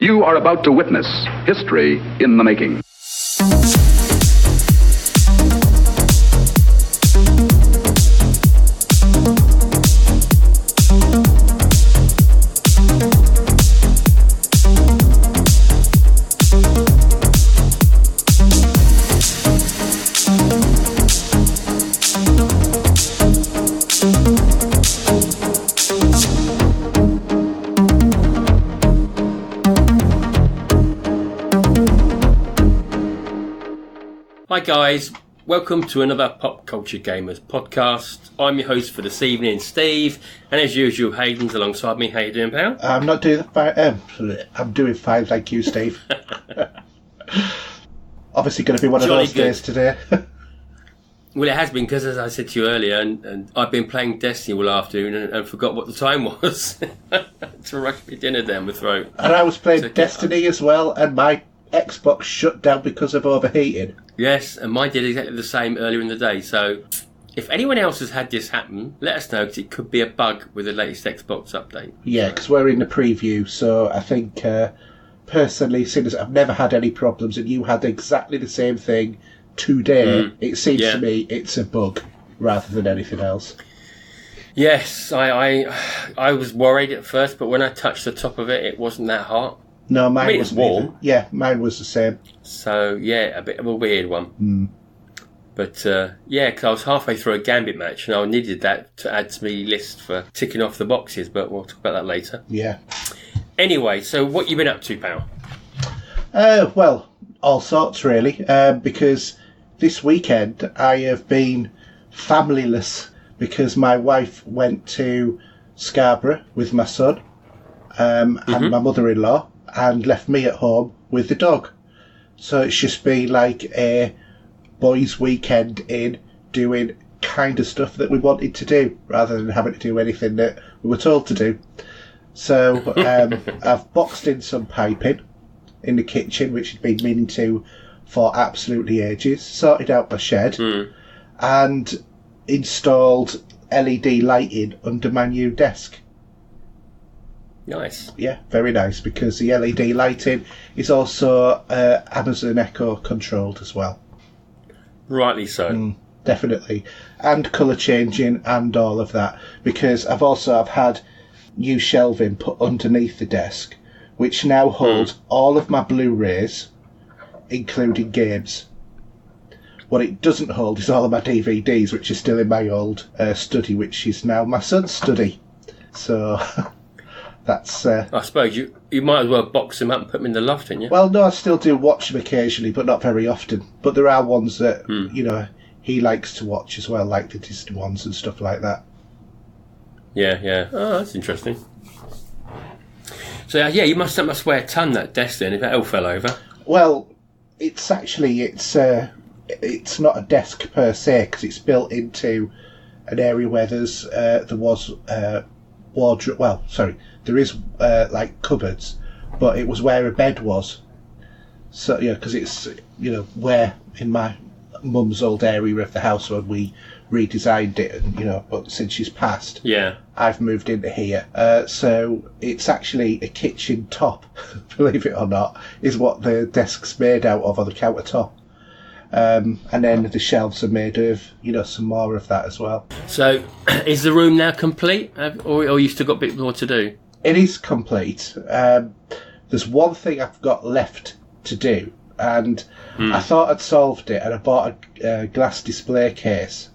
You are about to witness history in the making. Hi guys, welcome to another Pop Culture Gamers podcast. I'm your host for this evening, Steve, and as usual, Haydn's alongside me. How you doing, pal? I'm not doing fine. I'm doing fine, thank you, Steve. Obviously, going to be one of those days today. Well, it has been because, as I said to you earlier, and I've been playing Destiny all afternoon and forgot what the time was to rush my dinner down my throat. And I was playing Destiny as well, and my Xbox shut down because of overheating. Yes, and mine did exactly the same earlier in the day. So, if anyone else has had this happen, let us know, because it could be a bug with the latest Xbox update. Yeah, because we're in the preview, so I think, personally, seeing as I've never had any problems, and you had exactly the same thing today, it seems to me it's a bug rather than anything else. Yes, I was worried at first, but when I touched the top of it, it wasn't that hot. No, mine was warm. Either. Yeah, mine was the same. So, yeah, a bit of a weird one. But, because I was halfway through a Gambit match and I needed that to add to my list for ticking off the boxes, but we'll talk about that later. Yeah. Anyway, so what you been up to, pal? Well, all sorts, really, because this weekend I have been familyless because my wife went to Scarborough with my son and my mother-in-law, and left me at home with the dog. So it's just been like a boys' weekend in doing kind of stuff that we wanted to do, rather than having to do anything that we were told to do. So I've boxed in some piping in the kitchen, which I'd been meaning to for absolutely ages, sorted out my shed, and installed LED lighting under my new desk. Nice. Yeah, very nice, because the LED lighting is also Amazon Echo controlled as well. Rightly so. Definitely. And colour changing and all of that, because I've had new shelving put underneath the desk, which now holds all of my Blu-rays, including games. What it doesn't hold is all of my DVDs, which are still in my old study, which is now my son's study. So... That's, I suppose you might as well box them up and put them in the loft, didn't you? Well, no, I still do watch them occasionally, but not very often. But there are ones that, he likes to watch as well, like the Disney ones and stuff like that. Yeah. Oh, that's interesting. So, you must weigh a ton, that desk, then, if it all fell over. Well, it's not a desk per se, because it's built into an area where there was wardrobe. Well, sorry. There is like cupboards, but it was where a bed was. So because it's where in my mum's old area of the house when we redesigned it, and but since she's passed, I've moved into here. So it's actually a kitchen top, believe it or not, is what the desk's made out of, or the countertop. And then the shelves are made of, some more of that as well. So, is the room now complete, or you still got a bit more to do? It is complete. There's one thing I've got left to do, and I thought I'd solved it, and I bought a glass display case,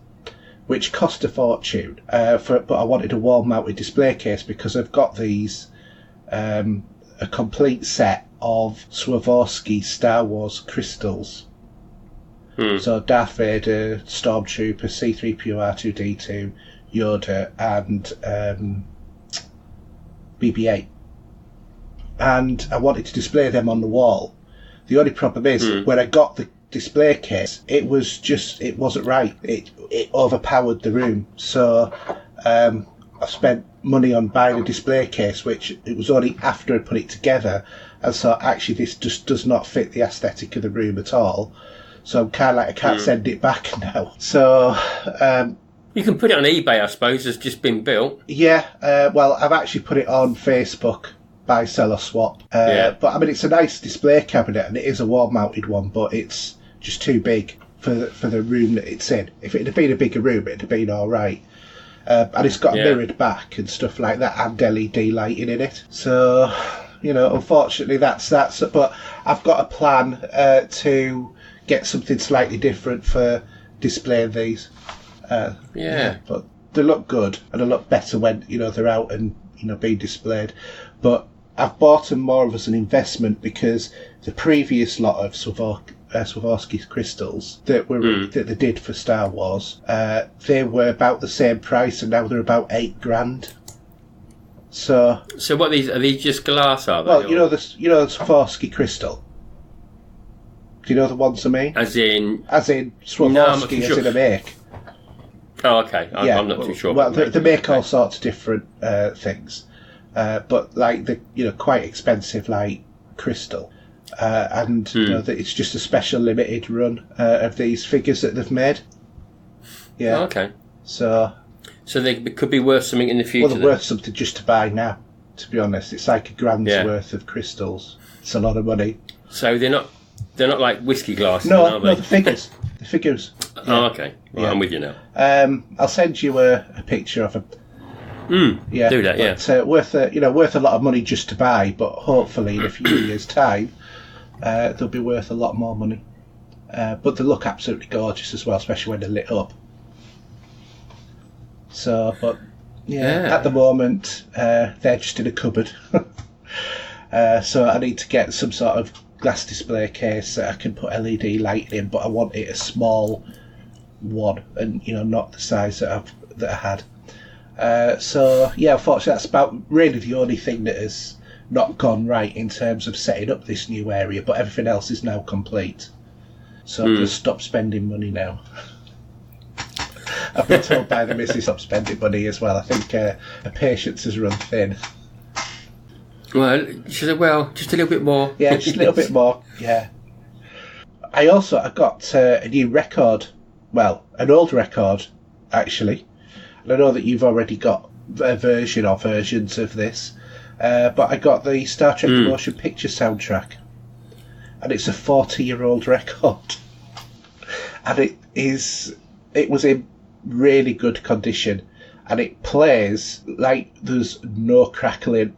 which cost a fortune. But I wanted a wall-mounted display case because I've got these, a complete set of Swarovski Star Wars crystals. So Darth Vader, Stormtrooper, C-3PO, R2-D2, Yoda, and BB-8. And I wanted to display them on the wall. The only problem is, when I got the display case, it wasn't right. It overpowered the room. So I spent money on buying a display case, which it was only after I put it together, and so actually this just does not fit the aesthetic of the room at all. So I'm kind of like, I can't send it back now. So you can put it on eBay, I suppose. It's just been built. Yeah. Well, I've actually put it on Facebook buy, sell or swap. But I mean, it's a nice display cabinet, and it is a wall-mounted one, but it's just too big for the room that it's in. If it had been a bigger room, it'd have been all right. And it's got a mirrored back and stuff like that, and LED lighting in it. So, unfortunately, that's that. But I've got a plan to get something slightly different for displaying these. But they look good, and they look better when they're out and being displayed. But I've bought them more of as an investment because the previous lot of Swarovski crystals that they did for Star Wars, they were about the same price, and now they're about $8,000. So what are these just glass? Are they? Well, the Swarovski crystal. Do you know the ones I mean? As in Swarovski, as in a make. Oh, okay. I'm not too sure. Well, they make all sorts of different things, but like the quite expensive like crystal, and it's just a special limited run of these figures that they've made. Yeah. Oh, okay. So they could be worth something in the future. Well, they're worth something just to buy now. To be honest, it's like $1,000's worth of crystals. It's a lot of money. So they're not like whiskey glasses. No, the figures. The figures. Yeah. Oh, okay. Well, I'm with you now. I'll send you a picture of them. Yeah, do that. But, worth a lot of money just to buy, but hopefully in a few years' time, they'll be worth a lot more money. But they look absolutely gorgeous as well, especially when they're lit up. So, but at the moment they're just in a cupboard. So I need to get some sort of glass display case that I can put LED lighting in, but I want it a small one, and not the size that I had. Unfortunately, that's about really the only thing that has not gone right in terms of setting up this new area, but everything else is now complete. So I'm just stop spending money now. I've been told by the missus stop spending money as well. I think her patience has run thin. Well, she said, just a little bit more. Yeah, just a little bit more, yeah. I got a new record, an old record, actually. And I know that you've already got a version or versions of this, but I got the Star Trek Motion Picture soundtrack. And it's a 40-year-old record. And it was in really good condition. And it plays like there's no crackling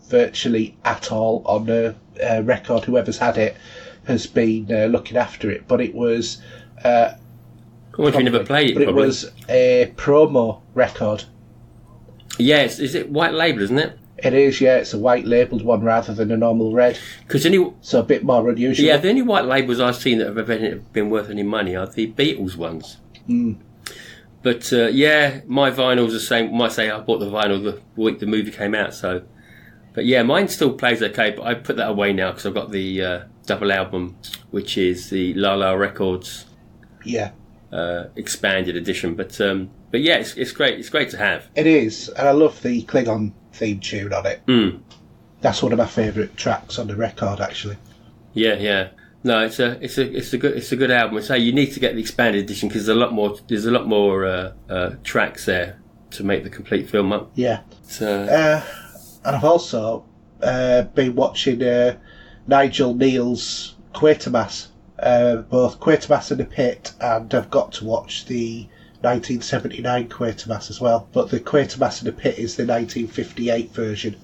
virtually at all on the record. Whoever's had it has been looking after it, but it was you never played it, but probably. It was a promo record. Yes, is it white label, isn't it? It is, yeah. It's a white labelled one rather than a normal red. So a bit more unusual. Yeah, the only white labels I've seen that have been worth any money are the Beatles ones. But my vinyl's the same. I might say I bought the vinyl the week the movie came out, so. But yeah, mine still plays okay, but I put that away now because I've got the double album, which is the La La Records expanded edition. But yeah, it's great. It's great to have. It is, and I love the Klingon theme tune on it. That's one of my favourite tracks on the record, actually. Yeah. No, it's a good album. So you need to get the expanded edition because there's a lot more tracks there to make the complete film up. Yeah. And I've also been watching Nigel Neal's Quatermass, both Quatermass and the Pit, and I've got to watch the 1979 Quatermass as well. But the Quatermass and the Pit is the 1958 version.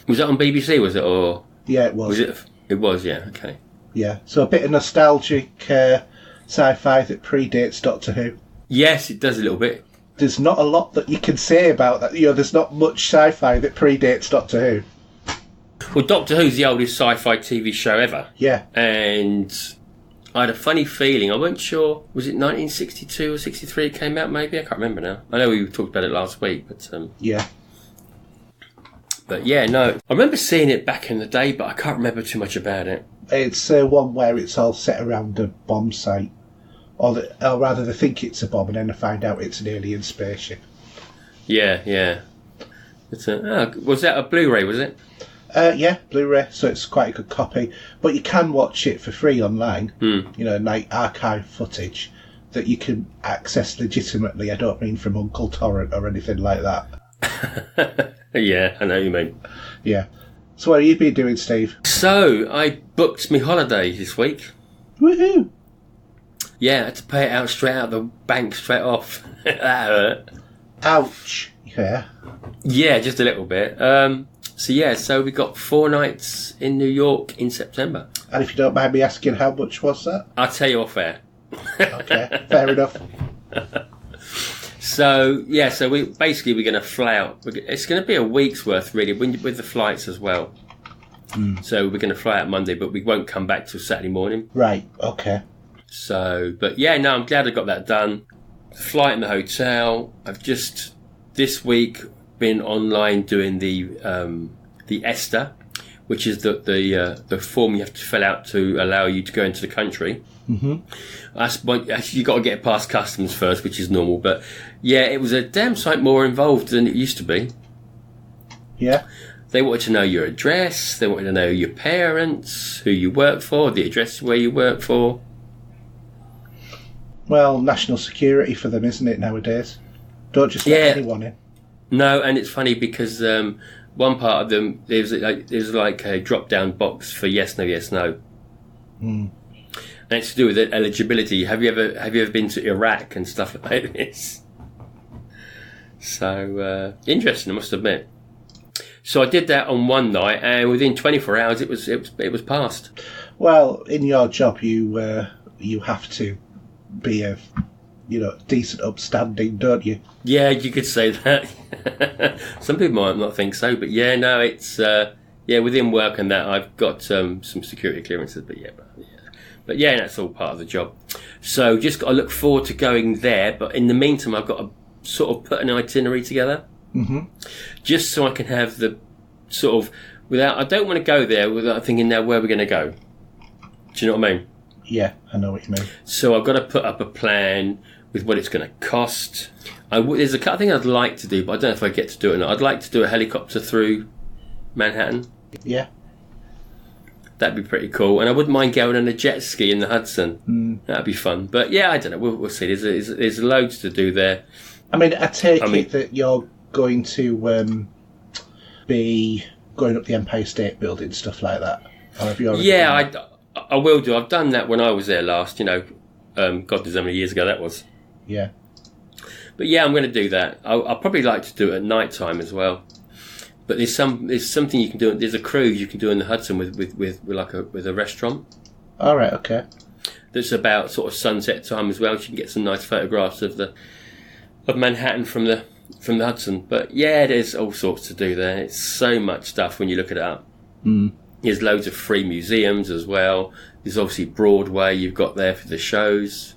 Was that on BBC, was it? Or yeah, it was. Was it? It was, yeah, okay. Yeah, so a bit of nostalgic sci-fi that predates Doctor Who. Yes, it does a little bit. There's not a lot that you can say about that. There's not much sci-fi that predates Doctor Who. Well, Doctor Who's the oldest sci-fi TV show ever. Yeah. And I had a funny feeling. I wasn't sure. Was it 1962 or 63 it came out, maybe? I can't remember now. I know we talked about it last week, but... yeah. But yeah, no. I remember seeing it back in the day, but I can't remember too much about it. It's one where it's all set around a bomb site. Or rather, they think it's a bomb, and then they find out it's an alien spaceship. Yeah. Was that a Blu-ray, was it? Yeah, Blu-ray, so it's quite a good copy. But you can watch it for free online, like archive footage that you can access legitimately. I don't mean from Uncle Torrent or anything like that. Yeah, I know what you mean. Yeah. So what have you been doing, Steve? So, I booked my holiday this week. Woohoo! Yeah, I had to pay it out straight out of the bank, straight off. That hurt. Ouch. Yeah. Yeah, just a little bit. So we got 4 nights in New York in September. And if you don't mind me asking, how much was that? I'll tell you off air. Okay, fair enough. So we're going to fly out. It's going to be a week's worth, really, with the flights as well. So we're going to fly out Monday, but we won't come back till Saturday morning. Right, okay. So, but yeah, no, I'm glad I got that done. Flight and the hotel. I've just, this week, been online doing the ESTA, which is the form you have to fill out to allow you to go into the country. Actually, you've got to get past customs first, which is normal. But yeah, it was a damn sight more involved than it used to be. Yeah. They wanted to know your address. They wanted to know your parents, who you work for, the address where you work for. Well, national security for them, isn't it, nowadays? Don't just let anyone in. No, and it's funny because one part of them, there's like a drop-down box for yes, no, yes, no. And it's to do with eligibility. Have you ever been to Iraq and stuff like this? So interesting, I must admit. So I did that on one night, and within 24 hours, it was passed. Well, in your job, you have to be a decent, upstanding, don't you? Yeah, you could say that. Some people might not think so, but yeah, no, it's within work and that I've got some security clearances, but yeah, that's all part of the job. So just got to look forward to going there, but in the meantime, I've got to sort of put an itinerary together, just so I can have the sort of I don't want to go there without thinking now where we're going to go. Do you know what I mean? Yeah, I know what you mean. So I've got to put up a plan with what it's going to cost. There's a couple of things I'd like to do, but I don't know if I get to do it or not. I'd like to do a helicopter through Manhattan. Yeah. That'd be pretty cool. And I wouldn't mind going on a jet ski in the Hudson. That'd be fun. But yeah, I don't know. We'll see. There's loads to do there. I mean, I take it that you're going to be going up the Empire State Building, stuff like that. Or have you already done that? I will do. I've done that when I was there last, God knows how many years ago that was. Yeah. But yeah, I'm going to do that. I'll probably like to do it at night time as well. But there's something you can do. There's a cruise you can do in the Hudson with a restaurant. All right. Okay. That's about sort of sunset time as well. So you can get some nice photographs of Manhattan from the Hudson. But yeah, there's all sorts to do there. It's so much stuff when you look it up. There's loads of free museums as well. There's obviously Broadway you've got there for the shows.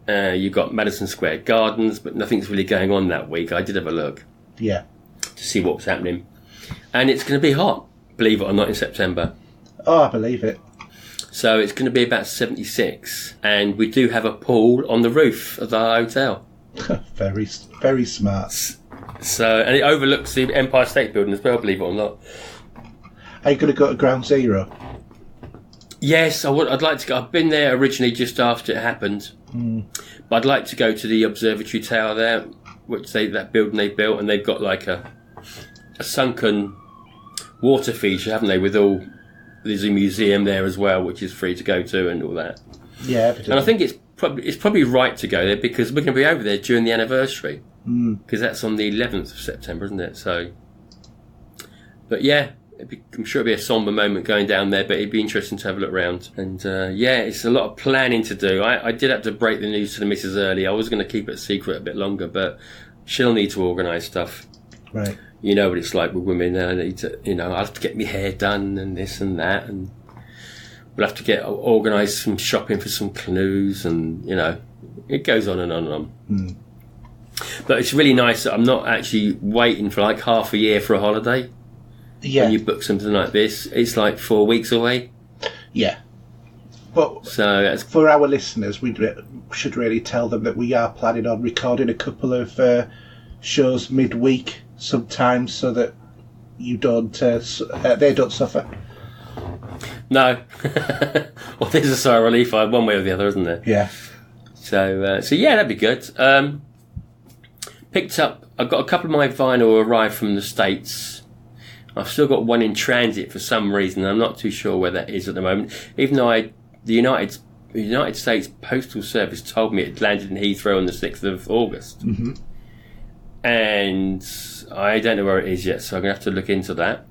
You've got Madison Square Gardens, but nothing's really going on that week. I did have a look. Yeah. To see what was happening. And it's going to be hot, believe it or not, in September. Oh, I believe it. So it's going to be about 76. And we do have a pool on the roof of the hotel. Very, very smart. So, and it overlooks the Empire State Building as well, believe it or not. Are you going to go to Ground Zero? Yes, I would. I'd like to go. I've been there originally just after it happened. But I'd like to go to the observatory tower there, that building they built, and they've got like a sunken water feature, haven't they? There's a museum there as well, which is free to go to and all that. Yeah, evidently. And I think it's probably right to go there because we're going to be over there during the anniversary. Because that's on the 11th of September, isn't it? So, but yeah. I'm sure it'll be a sombre moment going down there, but it'd be interesting to have a look around. And it's a lot of planning to do. I did have to break the news to the missus early. I was going to keep it secret a bit longer, but she'll need to organise stuff. Right. You know what it's like with women. I need to, I have to get my hair done and this and that, and we'll have to organise some shopping for some canoes, and it goes on and on and on. But it's really nice that I'm not actually waiting for like half a year for a holiday. Yeah. When you book something like this, it's like 4 weeks away. Yeah. But so for our listeners, we should really tell them that we are planning on recording a couple of shows midweek sometimes, so that you don't, they don't suffer. No. Well, there's a sigh of relief one way or the other, isn't there? Yeah. So yeah, that'd be good. I've got a couple of my vinyl arrived from the States. I've still got one in transit for some reason. I'm not too sure where that is at the moment. Even though the United States Postal Service told me it landed in Heathrow on the 6th of August. Mm-hmm. And I don't know where it is yet, so I'm going to have to look into that.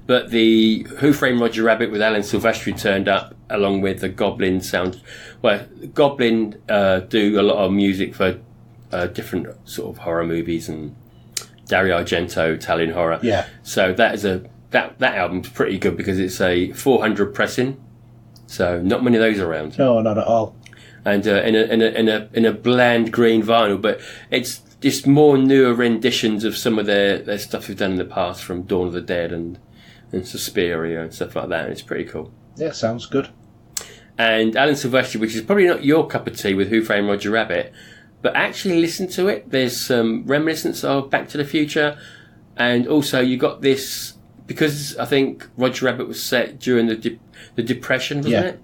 But the Who Framed Roger Rabbit with Alan Silvestri turned up, along with the Goblin sound. Well, Goblin do a lot of music for different sort of horror movies, and Dario Argento, Italian horror. Yeah. So that album's pretty good because it's a 400 pressing. So not many of those around. No, not at all. And in a bland green vinyl, but it's just more newer renditions of some of their stuff they've done in the past, from Dawn of the Dead and Suspiria and stuff like that. And it's pretty cool. Yeah, sounds good. And Alan Silvestri, which is probably not your cup of tea with Who Framed Roger Rabbit, but actually listen to it. There's some reminiscence of Back to the Future, and also you got this, because I think Roger Rabbit was set during the Depression, wasn't it?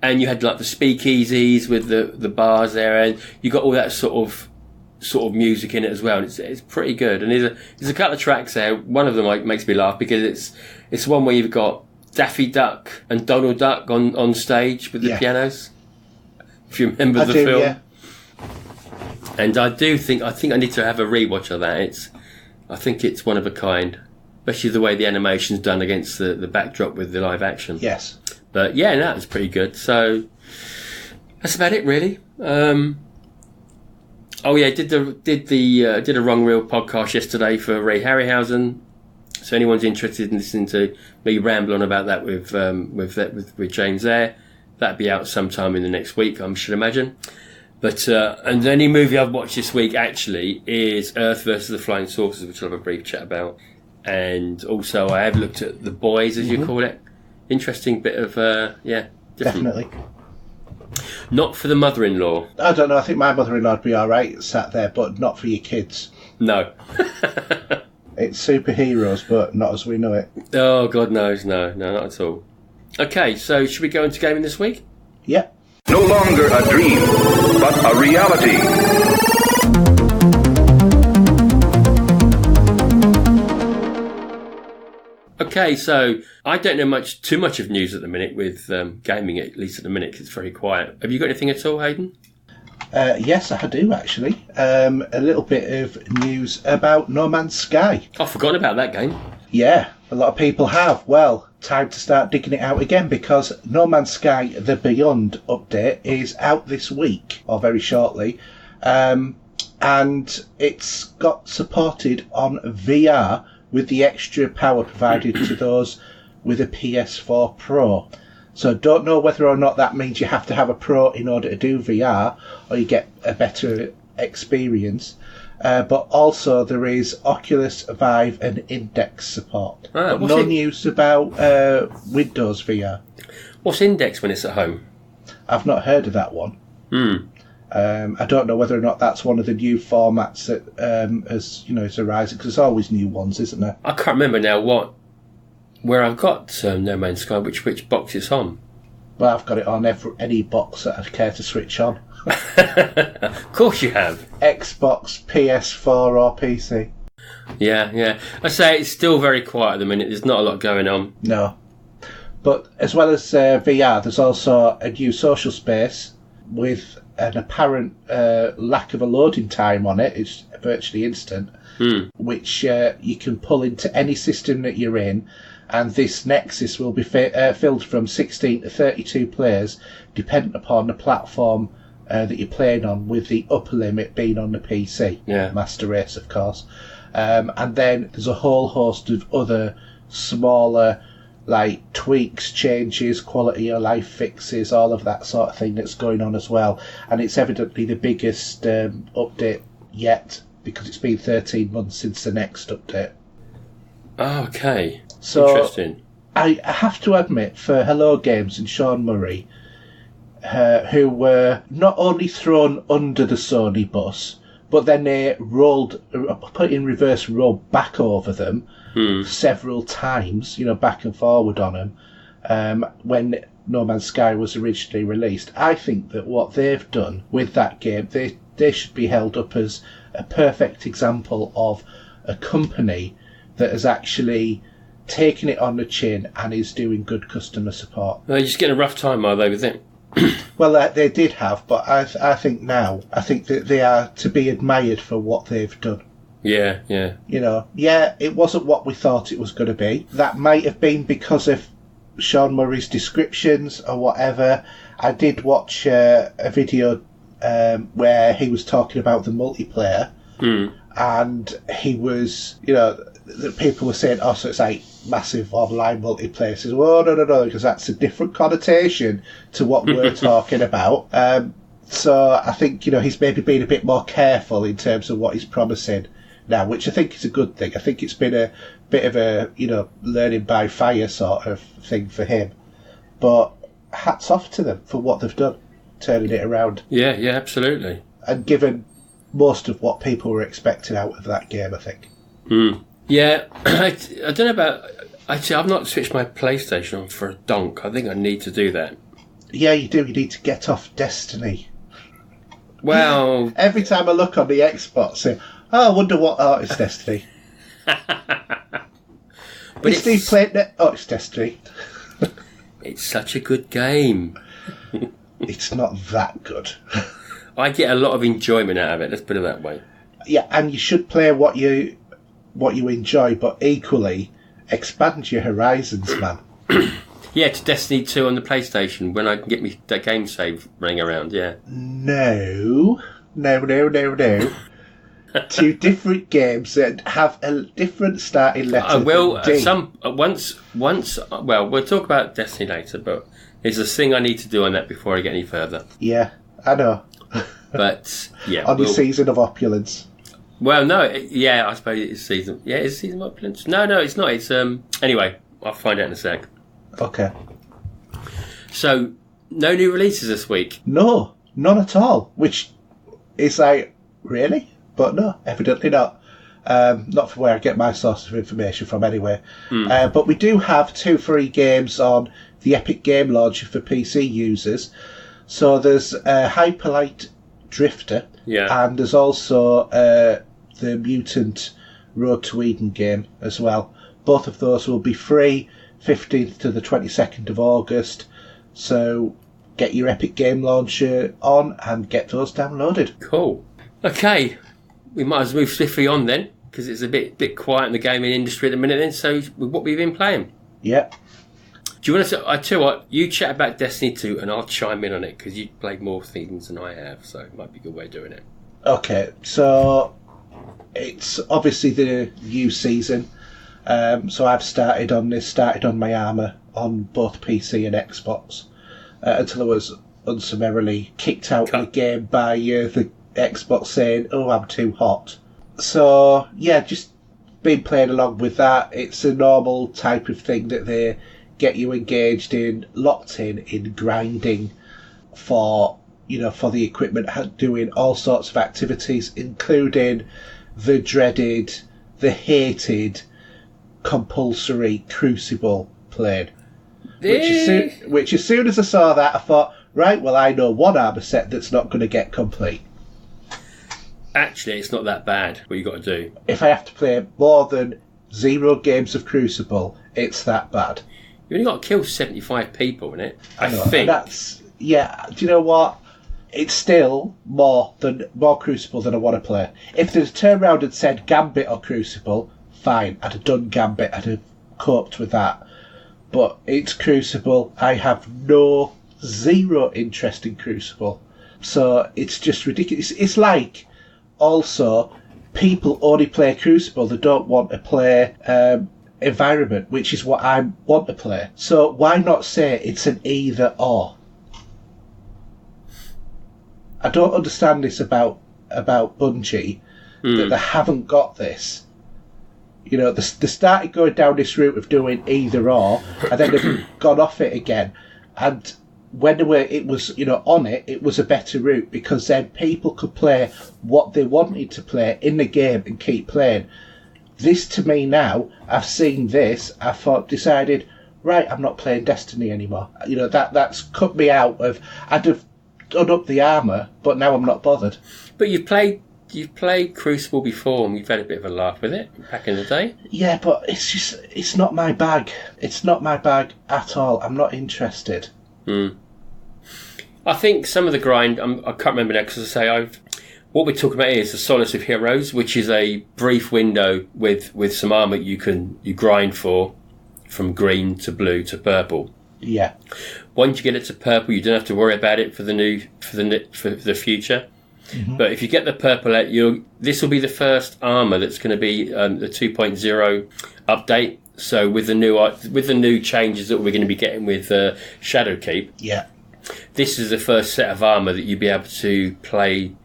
And you had like the speakeasies with the bars there, and you got all that sort of music in it as well. And it's pretty good. And there's a couple of tracks there. One of them makes me laugh because it's one where you've got Daffy Duck and Donald Duck on stage with the pianos. If you remember the film. Yeah. And I think I need to have a rewatch of that. I think it's one of a kind, especially the way the animation's done against the backdrop with the live action. Yes. But yeah, that was pretty good. So that's about it, really. Oh yeah, did a Wrong Reel podcast yesterday for Ray Harryhausen. So anyone's interested in listening to me ramble on about that with James there, that'd be out sometime in the next week, I should imagine. But and the only movie I've watched this week actually is Earth versus the Flying Saucers, which I'll have a brief chat about. And also I have looked at The Boys, as you call it. Interesting bit of different. Definitely. Not for the mother-in-law. I don't know. I think my mother-in-law would be all right sat there, but not for your kids. No. It's superheroes, but not as we know it. Oh, God knows. No, not at all. Okay, so should we go into gaming this week? Yeah. No longer a dream, but a reality. Okay, so I don't know too much of news at the minute with gaming, at least at the minute, 'cause it's very quiet. Have you got anything at all, Haydn? Yes, I do, actually. A little bit of news about No Man's Sky. I've forgotten about that game. Yeah, a lot of people have. Well, time to start digging it out again, because No Man's Sky The Beyond update is out this week, or very shortly. And it's got supported on VR, with the extra power provided to those with a PS4 Pro. So don't know whether or not that means you have to have a Pro in order to do VR, or you get a better experience. But also there is Oculus Vive and Index support. But no news about Windows VR. What's Index when it's at home? I've not heard of that one. I don't know whether or not that's one of the new formats that is arising, because there's always new ones, isn't there? I can't remember now where I've got No Man's Sky, which box it's on. Well, I've got it on any box that I care to switch on. Of course you have. Xbox, PS4 or PC. Yeah. I say it's still very quiet at the minute. There's not a lot going on. No. But as well as VR, there's also a new social space with an apparent lack of a loading time on it. It's virtually instant, which you can pull into any system that you're in, and this Nexus will be filled from 16 to 32 players, depending upon the platform that you're playing on, with the upper limit being on the PC. Yeah. Master Race, of course. And then there's a whole host of other smaller, like, tweaks, changes, quality of life fixes, all of that sort of thing that's going on as well. And it's evidently the biggest update yet, because it's been 13 months since the next update. Okay. So interesting. I have to admit, for Hello Games and Sean Murray, who were not only thrown under the Sony bus, but then they put in reverse, rolled back over them several times, back and forward on them, when No Man's Sky was originally released. I think that what they've done with that game, they should be held up as a perfect example of a company that has actually taken it on the chin and is doing good customer support. They're just getting a rough time, are they, with it? Well, they did have, but I think now, I think that they are to be admired for what they've done. Yeah. It wasn't what we thought it was going to be. That might have been because of Sean Murray's descriptions or whatever. I did watch a video where he was talking about the multiplayer, and he was, the people were saying, oh, so it's like massive online multiplayer. He says, well, no, because that's a different connotation to what we're talking about. So I think, he's maybe been a bit more careful in terms of what he's promising now, which I think is a good thing. I think it's been a bit of a, learning by fire sort of thing for him. But hats off to them for what they've done, turning it around. Yeah, absolutely. And given most of what people were expecting out of that game, I think. Yeah, I don't know about... Actually, I've not switched my PlayStation on for a donk. I think I need to do that. Yeah, you do. You need to get off Destiny. Well... Every time I look on the Xbox, I say, I wonder what art is Destiny. But Steve played it. Oh, it's Destiny. It's such a good game. It's not that good. I get a lot of enjoyment out of it, let's put it that way. Yeah, and you should play what you enjoy, but equally expand your horizons, man. Yeah, to Destiny 2 on the PlayStation when I can get me that game save running around, yeah. No. Two different games that have a different starting letter. Well, once. Well, we'll talk about Destiny later, but there's a thing I need to do on that before I get any further. Yeah, I know. But yeah, on your season of opulence. Well, no, I suppose it's season. Yeah, it's season of opulence. No, it's not. It's Anyway, I'll find out in a sec. Okay. So, no new releases this week. No, none at all. Which is like, really? But no, evidently not. Not from where I get my sources of information from anyway. But we do have 2 free games on the Epic Game Launcher for PC users. So there's Hyperlight Drifter, and there's also the Mutant Road to Eden game as well. Both of those will be free 15th to the 22nd of August. So get your Epic Game Launcher on and get those downloaded. Cool. Okay. We might as well move swiftly on then, because it's a bit quiet in the gaming industry at the minute then, so what we've been playing. Yep. Do you want to... I tell you what, you chat about Destiny 2 and I'll chime in on it, because you've played more things than I have, so it might be a good way of doing it. Okay, so it's obviously the new season, so I've started on my armour on both PC and Xbox, until I was unsummarily kicked out of the game by the Xbox saying, oh, I'm too hot. So, yeah, just been playing along with that. It's a normal type of thing that they get you engaged in, locked in grinding for the equipment, doing all sorts of activities, including the dreaded, the hated, compulsory Crucible playing. Which as soon as I saw that, I thought, right, well, I know one armour set that's not going to get complete. Actually, it's not that bad, what you got to do. If I have to play more than 0 games of Crucible, it's that bad. You only got to kill 75 people in it, I know, think. Do you know what? It's still more Crucible than I want to play. If they'd turned around and said Gambit or Crucible, fine, I'd have done Gambit, I'd have coped with that. But it's Crucible. I have 0 interest in Crucible. So it's just ridiculous. It's like... Also, people only play Crucible. They don't want to play Environment, which is what I want to play. So why not say it's an either or? I don't understand this about Bungie, that they haven't got this. They started going down this route of doing either or, and then they've gone off it again. And when it was on it, it was a better route, because then people could play what they wanted to play in the game and keep playing. This, to me now, I've seen this, decided, right, I'm not playing Destiny anymore. That's cut me out of... I'd have done up the armour, but now I'm not bothered. But you've played you've played Crucible before and you've had a bit of a laugh with it back in the day. Yeah, but it's not my bag. It's not my bag at all. I'm not interested. I think some of the grind, I can't remember now because what we're talking about here is the Solace of Heroes, which is a brief window with some armour you grind for, from green to blue to purple. Yeah. Once you get it to purple, you don't have to worry about it for the future. Mm-hmm. But if you get the purple out, this will be the first armour that's going to be the 2.0 update. So with the new changes that we're going to be getting with Shadowkeep, yeah, this is the first set of armour that you'll be able to play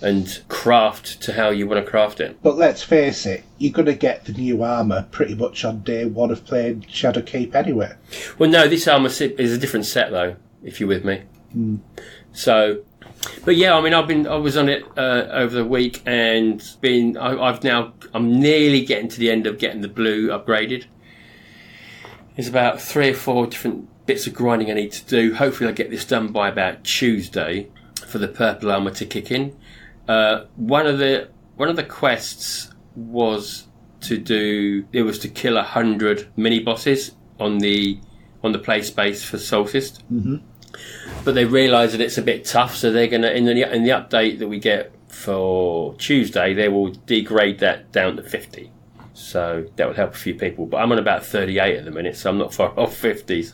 and craft to how you want to craft it. But let's face it, you're going to get the new armour pretty much on day one of playing Shadowkeep anyway. Well, no, this armour is a different set though, if you're with me. So, but yeah, I mean, I was on it over the week and I'm nearly getting to the end of getting the blue upgraded. There's about 3 or 4 different bits of grinding I need to do. Hopefully I'll get this done by about Tuesday for the purple armour to kick in. One of the quests was to kill 100 mini bosses on the play space for Solstice. Mm-hmm. But they realise that it's a bit tough, so they're gonna in the update that we get for Tuesday, they will degrade that down to 50. So that will help a few people. But I'm on about 38 at the minute, so I'm not far off 50.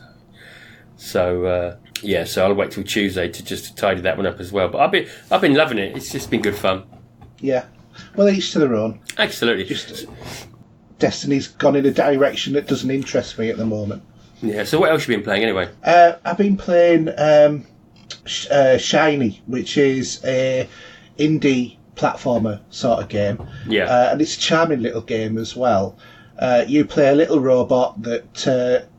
So so I'll wait till Tuesday to tidy that one up as well. But I've been loving it. It's just been good fun. Yeah. Well, each to their own. Absolutely. Just Destiny's gone in a direction that doesn't interest me at the moment. Yeah. So what else have you been playing anyway? I've been playing Shiny, which is a indie platformer sort of game. Yeah. And it's a charming little game as well. You play a little robot that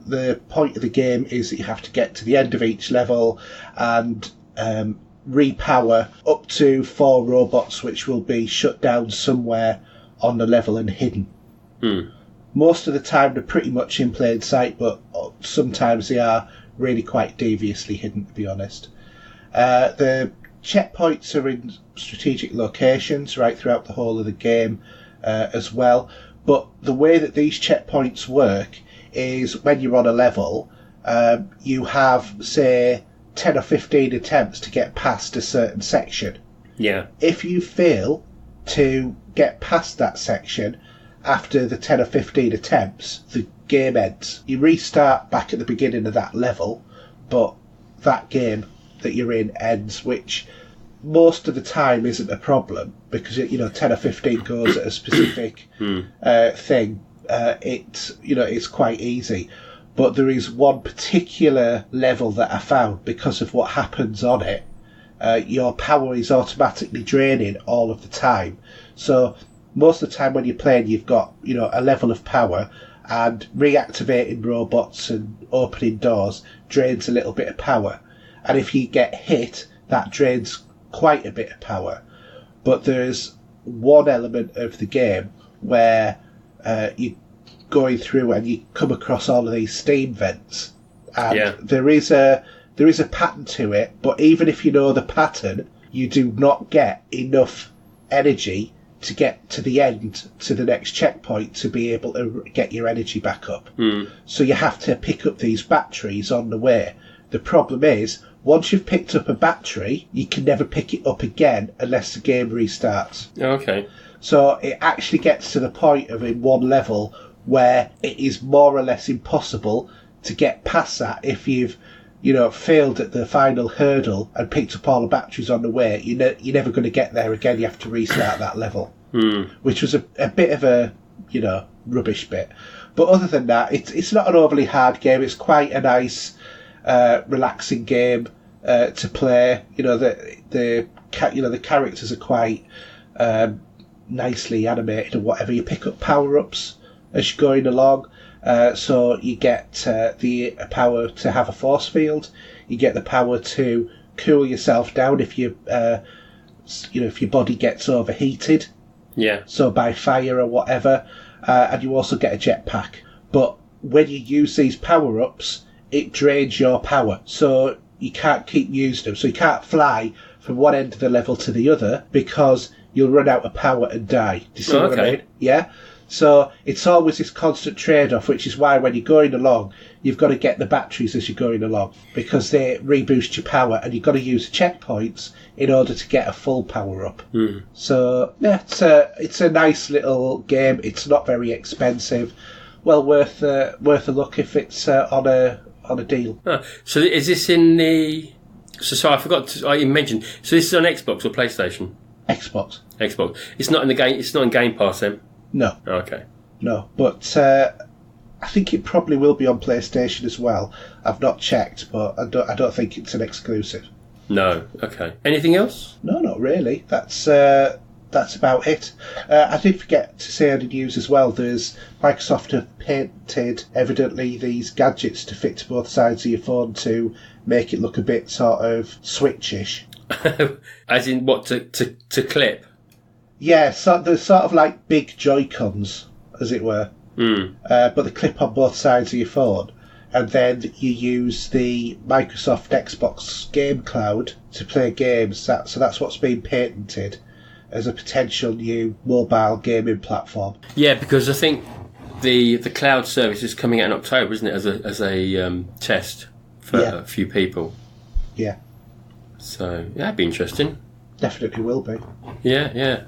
the point of the game is that you have to get to the end of each level and repower up to 4 robots which will be shut down somewhere on the level and hidden. Most of the time they're pretty much in plain sight, but sometimes they are really quite deviously hidden, to be honest. The checkpoints are in strategic locations right throughout the whole of the game as well. But the way that these checkpoints work is when you're on a level, you have, say, 10 or 15 attempts to get past a certain section. Yeah. If you fail to get past that section after the 10 or 15 attempts, the game ends. You restart back at the beginning of that level, but that game that you're in ends, which most of the time isn't a problem because 10 or 15 goes at a specific thing. It's quite easy, but there is one particular level that I found because of what happens on it. Your power is automatically draining all of the time, so most of the time when you're playing, you've got a level of power, and reactivating robots and opening doors drains a little bit of power, and if you get hit, that drains quite a bit of power. But there's one element of the game where you're going through and you come across all of these steam vents, and there is a pattern to it, but even if you know the pattern, you do not get enough energy to get to the end, to the next checkpoint, to be able to get your energy back up. So you have to pick up these batteries on the way. The problem is, once you've picked up a battery, you can never pick it up again unless the game restarts. Okay. So it actually gets to the point of in one level where it is more or less impossible to get past that. If you've failed at the final hurdle and picked up all the batteries on the way, you're never going to get there again. You have to restart that level, which was a bit of a rubbish bit. But other than that, it's not an overly hard game. It's quite a nice, relaxing game to play. The characters are quite nicely animated and whatever. You pick up power ups as you're going along. So you get the power to have a force field. You get the power to cool yourself down if if your body gets overheated. Yeah. So by fire or whatever, and you also get a jetpack. But when you use these power ups, it drains your power, so you can't keep using them. So you can't fly from one end of the level to the other because you'll run out of power and die. Do you see what I okay. mean? Yeah? So it's always this constant trade-off, which is why when you're going along, you've got to get the batteries as you're going along, because they reboost your power, and you've got to use checkpoints in order to get a full power-up. So, yeah, it's a nice little game. It's not very expensive. Well worth a look if it's on a deal. So is this in the... So I forgot to mentioned. So this is on Xbox or PlayStation? Xbox. Xbox. It's not in the game. It's not in Game Pass then. No. Okay. No, but I think it probably will be on PlayStation as well. I've not checked, but I don't think it's an exclusive. No. Okay. Anything else? No, not really. That's about it. I did forget to say on the news as well, there's Microsoft have patented, evidently, these gadgets to fit to both sides of your phone to make it look a bit sort of Switch-ish. As in what, to clip? Yeah, so they're sort of like big Joy-Cons, as it were. But they clip on both sides of your phone. And then you use the Microsoft Xbox Game Cloud to play games. So that's what's been patented as a potential new mobile gaming platform. Yeah, because I think the cloud service is coming out in October, isn't it, as a test for a few people. Yeah. So that'd be interesting. Definitely will be. Yeah.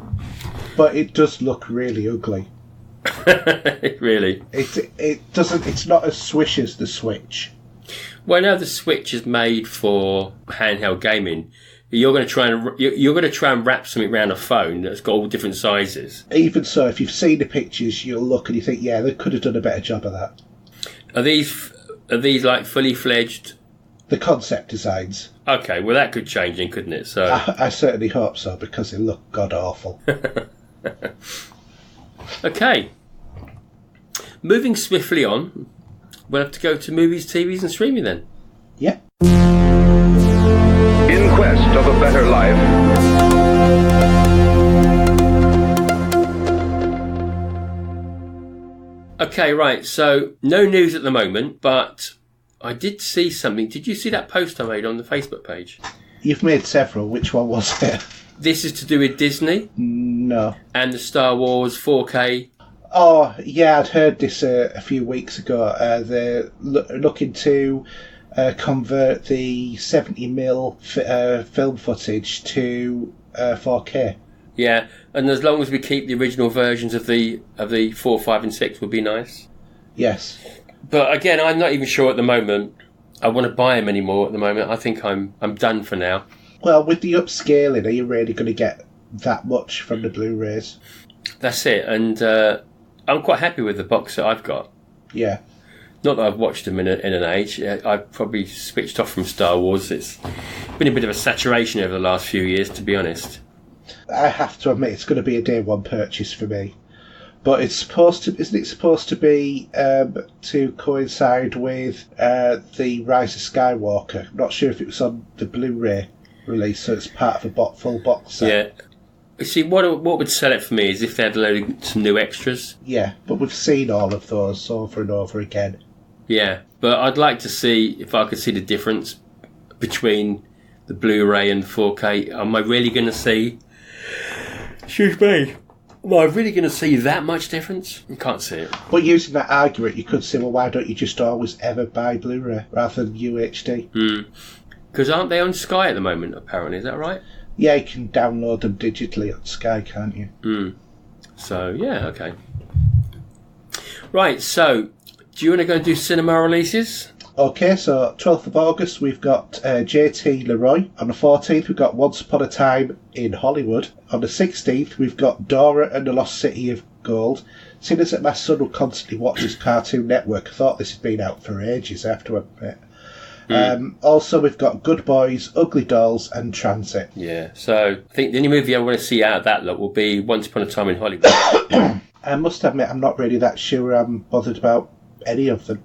But it does look really ugly. Really? It doesn't. It's not as swish as the Switch. Well, now the Switch is made for handheld gaming. You're going to try and wrap something around a phone that's got all different sizes. Even so, if you've seen the pictures, you'll look and you think, yeah, they could have done a better job of that. Are these like fully fledged? The concept designs. Okay, well that could change, then, couldn't it? So I certainly hope so, because they look god awful. Okay. Moving swiftly on, we'll have to go to movies, TVs, and streaming then. Yeah. In quest of a better life, Okay, right, so no news at the moment, but I did see something. Did you see that post I made on the Facebook page? You've made several. Which one was it? This is to do with Disney No. and the Star Wars 4K. Oh, yeah, I'd heard this a few weeks ago. They're looking to convert the 70mm film footage to 4K. Yeah, and as long as we keep the original versions of the 4, 5 and 6 would be nice. Yes. But again, I'm not even sure at the moment I want to buy them anymore at the moment. I think I'm done for now. Well, with the upscaling, are you really going to get that much from the Blu-rays? That's it, and I'm quite happy with the box that I've got. Yeah. Not that I've watched them in an age. I've probably switched off from Star Wars. It's been a bit of a saturation over the last few years, to be honest. I have to admit, it's going to be a day one purchase for me. But it's supposed to, isn't it supposed to be to coincide with the Rise of Skywalker? I'm not sure if it was on the Blu-ray release, so it's part of a full box set. Yeah. You see, what would sell it for me is if they had some new extras. Yeah, but we've seen all of those over and over again. Yeah, but I'd like to see if I could see the difference between the Blu-ray and 4K. Am I really going to see... Excuse me. Am I really going to see that much difference? You can't see it. But using that argument, you could say, well, why don't you just always ever buy Blu-ray rather than UHD? Because aren't they on Sky at the moment, apparently? Is that right? Yeah, you can download them digitally on Sky, can't you? So, yeah, okay. Right, so, do you want to go and do cinema releases? Okay, so 12th of August, we've got JT Leroy. On the 14th, we've got Once Upon a Time in Hollywood. On the 16th, we've got Dora and the Lost City of Gold. Seeing as that my son will constantly watch this Cartoon Network, I thought this had been out for ages, I have to admit. Also, we've got Good Boys, Ugly Dolls, and Transit. Yeah, so I think the only movie I want to see out of that lot will be Once Upon a Time in Hollywood. I must admit, I'm not really that sure I'm bothered about any of them.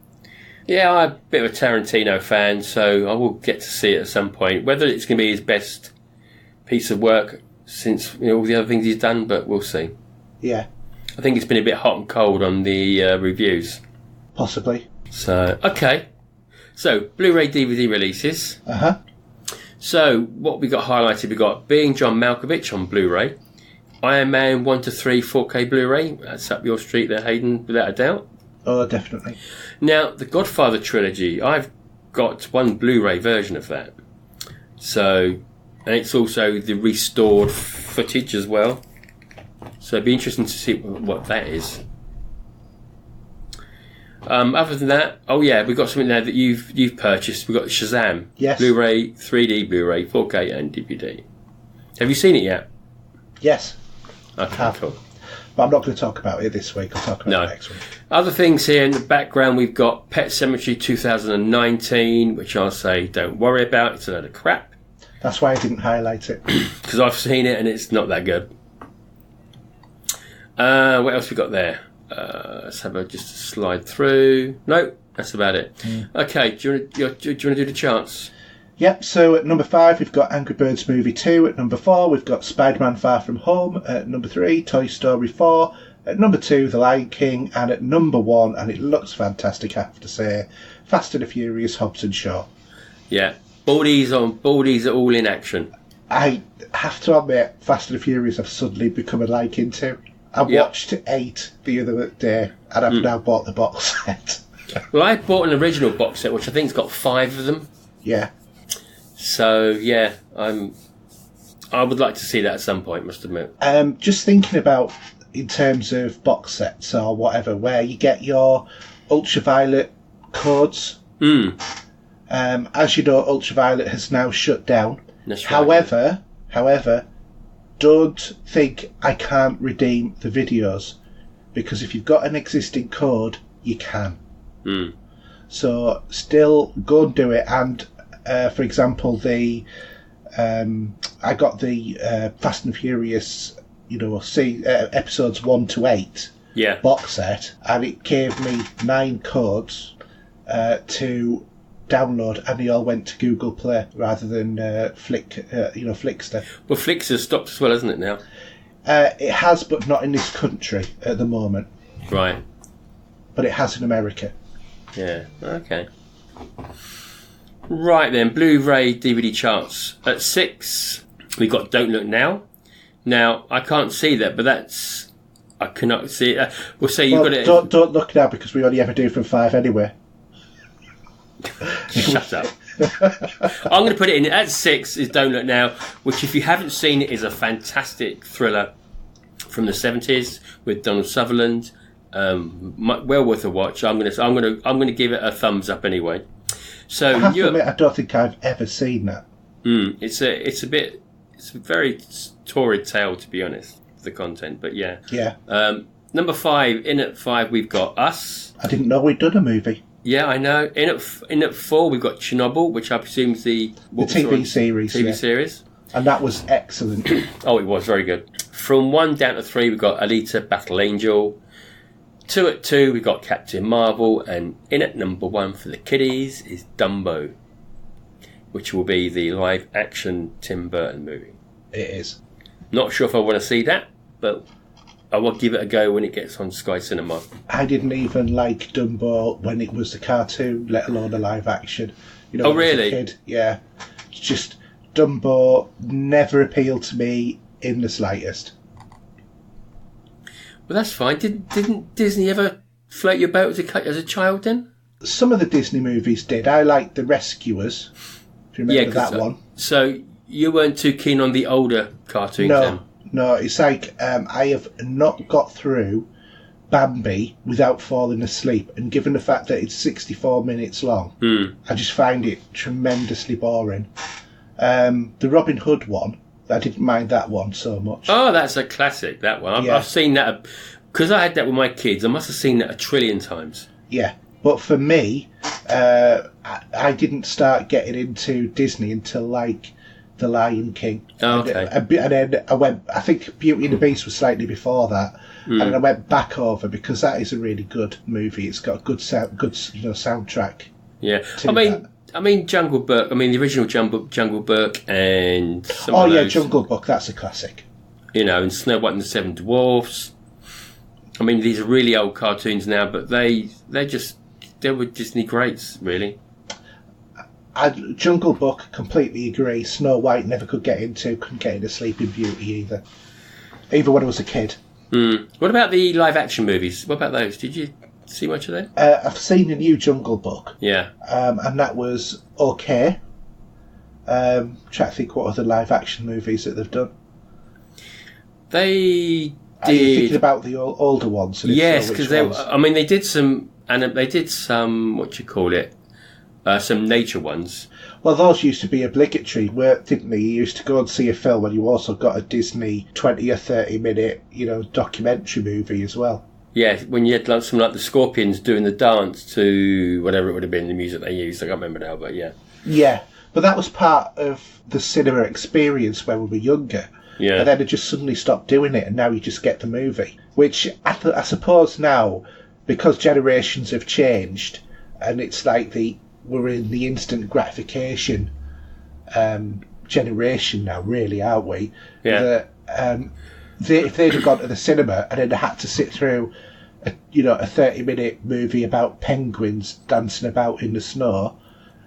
Yeah, I'm a bit of a Tarantino fan, so I will get to see it at some point. Whether it's going to be his best piece of work since all the other things he's done, but we'll see. Yeah. I think it's been a bit hot and cold on the reviews. Possibly. So, okay. So, Blu-ray DVD releases. Uh-huh. So, what we got highlighted, we got Being John Malkovich on Blu-ray, Iron Man 1 to 3 4K Blu-ray. That's up your street there, Haydn, without a doubt. Oh, definitely. Now, the Godfather trilogy, I've got one Blu-ray version of that. So, and it's also the restored footage as well. So it'd be interesting to see what that is. Other than that, oh yeah, we've got something there that you've purchased. We've got Shazam. Yes. Blu-ray, 3D Blu-ray, 4K and DVD. Have you seen it yet? Yes. Okay, cool. But I'm not going to talk about it this week. I'll talk about it next week. Other things here in the background, we've got Pet Sematary 2019, which I'll say don't worry about. It's a load of crap. That's why I didn't highlight it. Because I've seen it and it's not that good. What else we got there? Let's have just slide through. No, that's about it. Okay, do you want to do the charts? Yep, so at number 5 we've got Angry Birds Movie 2. At number 4 we've got Spider-Man Far From Home. At number 3, Toy Story 4. At number 2, The Lion King. And at number 1, and it looks fantastic I have to say, Fast and the Furious Hobbs and Shaw. Yeah, Baldies are all in action. I have to admit, Fast and the Furious I've suddenly become a liking to. I watched 8 the other day and I've now bought the box set. Well, I bought an original box set which I think's got 5 of them. Yeah. So yeah, I would like to see that at some point, must admit. Just thinking about in terms of box sets or whatever, where you get your ultraviolet codes. As you know, ultraviolet has now shut down. That's right. However, don't think I can't redeem the videos, because if you've got an existing code, you can. So still go and do it. And for example, I got the Fast and Furious, episodes 1 to 8 box set, and it gave me 9 codes to download, and they all went to Google Play rather than Flickster. Well, Flickster's stopped as well, hasn't it now? It has, but not in this country at the moment. Right. But it has in America. Yeah. Okay. Right then, Blu-ray DVD charts. At 6, we got Don't Look Now. Now I can't see that, but I cannot see it. We'll say you've got it. Don't look now, because we only ever do from 5 anyway. Shut up. I'm going to put it in. At 6 is Don't Look Now, which, if you haven't seen it, is a fantastic thriller from the 70s with Donald Sutherland. Well worth a watch. I'm going to give it a thumbs up anyway. So I have to admit, I don't think I've ever seen that. It's a very torrid tale, to be honest, the content. But yeah. Number 5. In at 5 we've got Us. I didn't know we'd done a movie. Yeah, I know. In at 4 we've got Chernobyl, which I presume is the TV series. TV series. And that was excellent. Oh, it was very good. From 1 down to 3 we've got Alita Battle Angel. 2 at 2 we've got Captain Marvel, and in at number 1 for the kiddies is Dumbo, which will be the live action Tim Burton movie. It is. Not sure if I want to see that, but I will give it a go when it gets on Sky Cinema. I didn't even like Dumbo when it was the cartoon, let alone the live action. Oh, really? As a kid. Yeah. Just Dumbo never appealed to me in the slightest. Well, that's fine. Didn't Disney ever float your boat as a child then? Some of the Disney movies did. I liked The Rescuers. Do you remember that one? So you weren't too keen on the older cartoons then? No, it's like I have not got through Bambi without falling asleep, and given the fact that it's 64 minutes long, I just find it tremendously boring. The Robin Hood one, I didn't mind that one so much. Oh, that's a classic, that one. I've seen that, because I had that with my kids. I must have seen that 1 trillion times. Yeah, but for me, I didn't start getting into Disney until like The Lion King. Oh, okay. And then I think Beauty and the Beast was slightly before that. And then I went back over, because that is a really good movie. It's got a good soundtrack. Yeah. I mean Jungle Book. I mean the original Jungle Book, and Jungle Book. That's a classic. And Snow White and the Seven Dwarfs. I mean, these are really old cartoons now, but they were Disney greats, really. Jungle Book, completely agree. Snow White couldn't get into Sleeping Beauty either. even when I was a kid. What about the live action movies? What about those? Did you see much of them? I've seen the new Jungle Book. Yeah. And that was okay. Trying to think what other live action movies that they've done. They Are you thinking did. about the older ones? And if Yes, so, which because ones? I mean, they did some, and they did some. What do you call it? Some nature ones. Well, those used to be obligatory, didn't they? You used to go and see a film, and you also got a Disney 20 or 30 minute, documentary movie as well. Yeah, when you had like, some like the Scorpions doing the dance to whatever it would have been, the music they used. I can't remember now, but yeah. Yeah, but that was part of the cinema experience when we were younger. Yeah. And then it just suddenly stopped doing it, and now you just get the movie. Which I suppose now, because generations have changed, and it's like we're in the instant gratification generation now, really, aren't we? Yeah. If they'd have gone to the cinema and then had to sit through a 30-minute movie about penguins dancing about in the snow,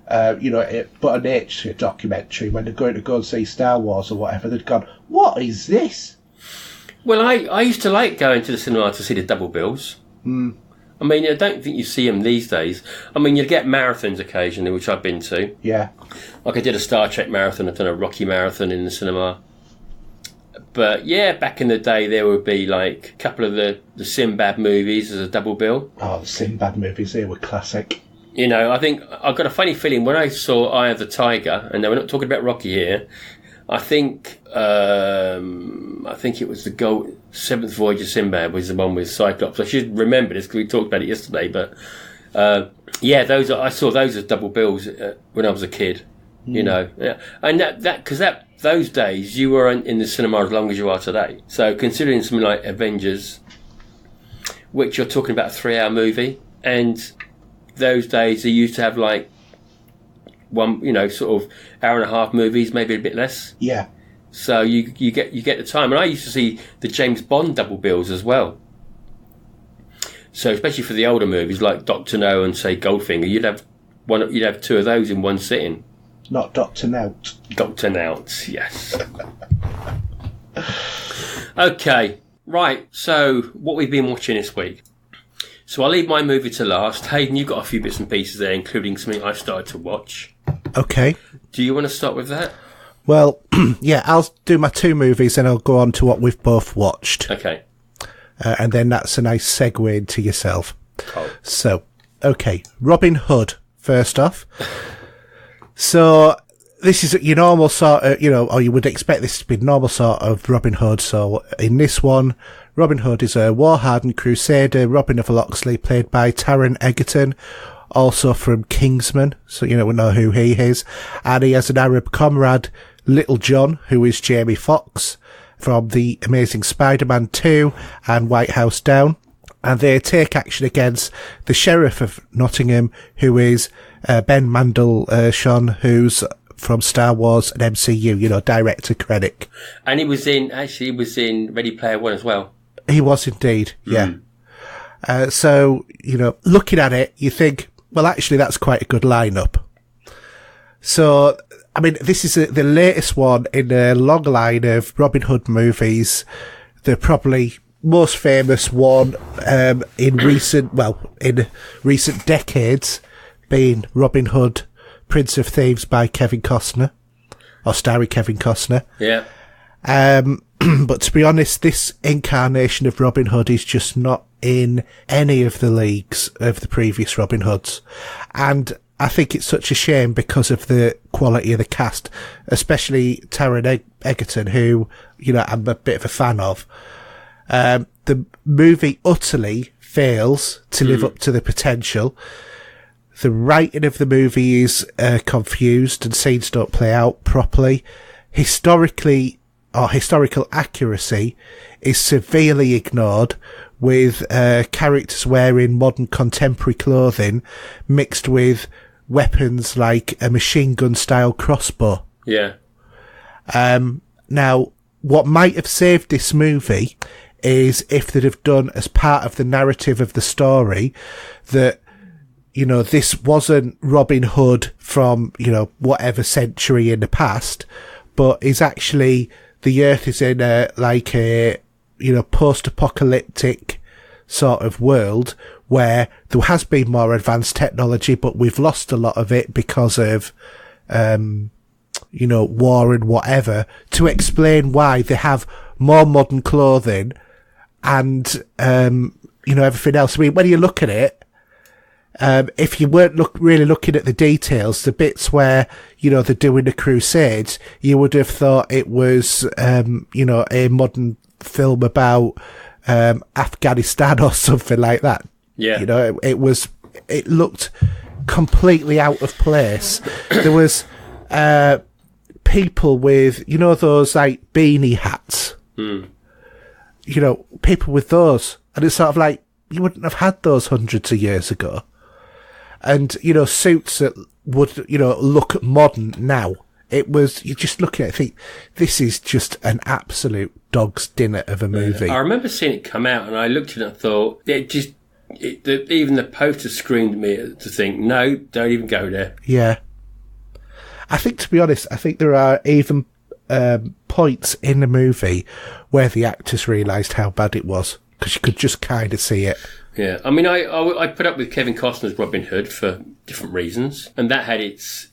but a nature documentary, when they're going to go and see Star Wars or whatever, they'd gone, what is this? Well, I used to like going to the cinema to see the double bills. I mean, I don't think you see them these days. I mean, you get marathons occasionally, which I've been to. Yeah. Like I did a Star Trek marathon, I've done a Rocky marathon in the cinema. But yeah, back in the day, there would be like a couple of the Sinbad movies as a double bill. Oh, the Sinbad movies, they were classic. I think I've got a funny feeling when I saw Eye of the Tiger, and now we're not talking about Rocky here. I think it was the Seventh Voyage of Sinbad was the one with Cyclops. I should remember this because we talked about it yesterday. But I saw those as double bills when I was a kid. Yeah. And that those days you were in the cinema as long as you are today. So considering something like Avengers, which you're talking about a 3-hour movie, and those days they used to have like one, sort of hour and a half movies, maybe a bit less. Yeah. So you get the time, and I used to see the James Bond double bills as well. So especially for the older movies like Doctor No and say Goldfinger, you'd have two of those in one sitting. Not Dr. Nout. Dr. Nout, yes. Okay, right. So what we've been watching this week. So I'll leave my movie to last. Hayden, you've got a few bits and pieces there, including something I started to watch. Okay. Do you want to start with that? Well, yeah, I'll do my 2 movies and I'll go on to what we've both watched. Okay. And then that's a nice segue into yourself. Cool. So, okay, Robin Hood, first off. So, this is your normal sort of, or you would expect this to be normal sort of Robin Hood. So, in this one, Robin Hood is a war-hardened crusader, Robin of Locksley, played by Taron Egerton, also from Kingsman, so we know who he is. And he has an Arab comrade, Little John, who is Jamie Foxx, from The Amazing Spider-Man 2 and White House Down. And they take action against the Sheriff of Nottingham, who is Ben Mendelsohn, who's from Star Wars and MCU, director credit. And he was in Ready Player One as well. He was indeed, yeah. So, looking at it, you think, well, actually, that's quite a good lineup. So, I mean, this is the latest one in a long line of Robin Hood movies. The probably most famous one in recent decades being Robin Hood, Prince of Thieves by Kevin Costner, or starring Kevin Costner. Yeah. But to be honest, this incarnation of Robin Hood is just not in any of the leagues of the previous Robin Hoods. And I think it's such a shame because of the quality of the cast, especially Taron Egerton, who, I'm a bit of a fan of. The movie utterly fails to live up to the potential. The writing of the movie is confused and scenes don't play out properly. Historical accuracy is severely ignored, with characters wearing modern contemporary clothing mixed with weapons like a machine gun style crossbow. Yeah. Now, what might have saved this movie is if they'd have done as part of the narrative of the story that, this wasn't Robin Hood from, whatever century in the past, but is actually the Earth is in a post-apocalyptic sort of world where there has been more advanced technology, but we've lost a lot of it because of, war and whatever, to explain why they have more modern clothing and, everything else. I mean, when you look at it, if you weren't really looking at the details, the bits where, they're doing the Crusades, you would have thought it was, a modern film about, Afghanistan or something like that. Yeah. It looked completely out of place. There was, people with, those like beanie hats. People with those. And it's sort of like, you wouldn't have had those hundreds of years ago. And, suits that would, look modern now. It was, you just look at it and think, this is just an absolute dog's dinner of a movie. I remember seeing it come out and I looked at it and thought, even the poster screamed at me to think, no, don't even go there. Yeah. I think, to be honest, there are even points in the movie where the actors realised how bad it was, because you could just kind of see it. Yeah, I mean, I put up with Kevin Costner's Robin Hood for different reasons, and that had its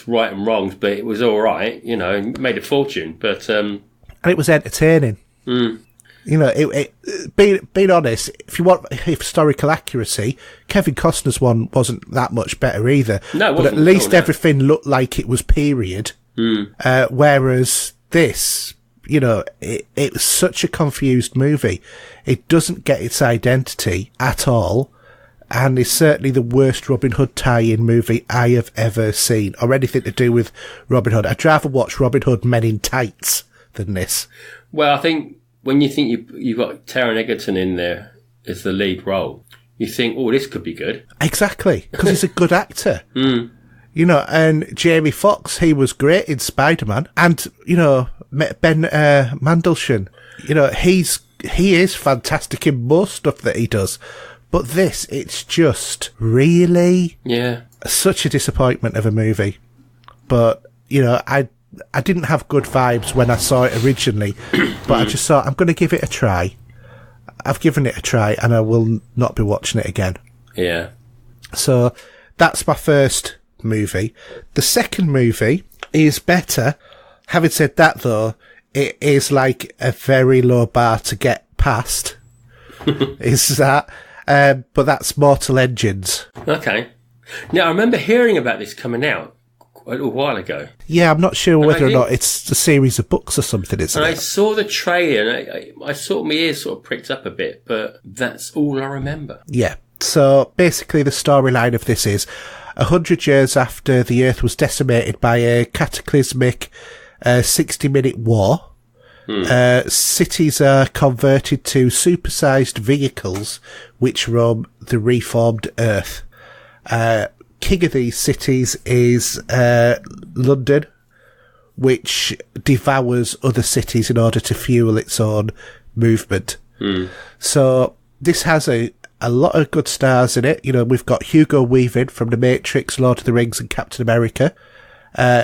right and wrongs, but it was all right, it made a fortune, but... And it was entertaining. Being honest, if you want historical accuracy, Kevin Costner's one wasn't that much better either. No, it but wasn't at least at all, everything looked like it was period. Whereas this, it was such a confused movie. It doesn't get its identity at all, and is certainly the worst Robin Hood tie-in movie I have ever seen, or anything to do with Robin Hood. I'd rather watch Robin Hood Men in Tights than this. Well, I think when you think you've got Taron Egerton in there as the lead role, you think, oh, this could be good. Exactly, because he's a good actor. And Jamie Foxx, he was great in Spider-Man. And, Ben Mendelsohn, he is fantastic in most stuff that he does. But this, it's just really such a disappointment of a movie. But, I didn't have good vibes when I saw it originally, but I just thought, I'm going to give it a try. I've given it a try, and I will not be watching it again. Yeah. So, that's my first movie. The second movie is better. Having said that, though, it is like a very low bar to get past. Is that? But that's Mortal Engines. Okay. Now, I remember hearing about this coming out a little while ago. Yeah, I'm not sure whether or not it's a series of books or something, isn't it? I saw the trailer and I saw my ears sort of pricked up a bit, but that's all I remember. Yeah. So basically the storyline of this is 100 years after the Earth was decimated by a cataclysmic 60-minute war, cities are converted to supersized vehicles which roam the reformed Earth. King of these cities is London, which devours other cities in order to fuel its own movement. So this has a lot of good stars in it. We've got Hugo Weaving from The Matrix, Lord of the Rings and Captain America.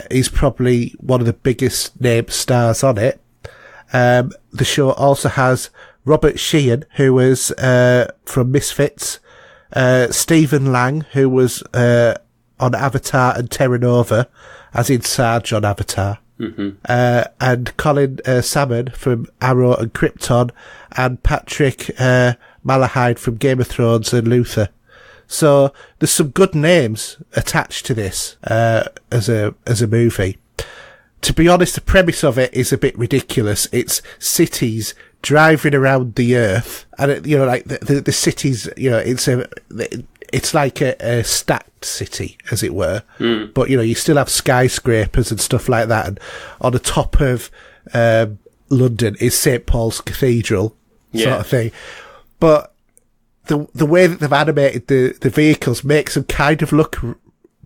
He's probably one of the biggest name stars on it. The show also has Robert Sheehan, who was from Misfits, Stephen Lang, who was on Avatar and Terra Nova, as in Sarge on Avatar, and Colin Salmon from Arrow and Krypton, and Patrick Malahide from Game of Thrones and Luther. So there's some good names attached to this as a movie. To be honest, the premise of it is a bit ridiculous. It's cities driving around the Earth, and like the cities, it's like a stacked city, as it were. But you still have skyscrapers and stuff like that. And on the top of London is St Paul's Cathedral, sort of thing. But the way that they've animated the vehicles makes them kind of look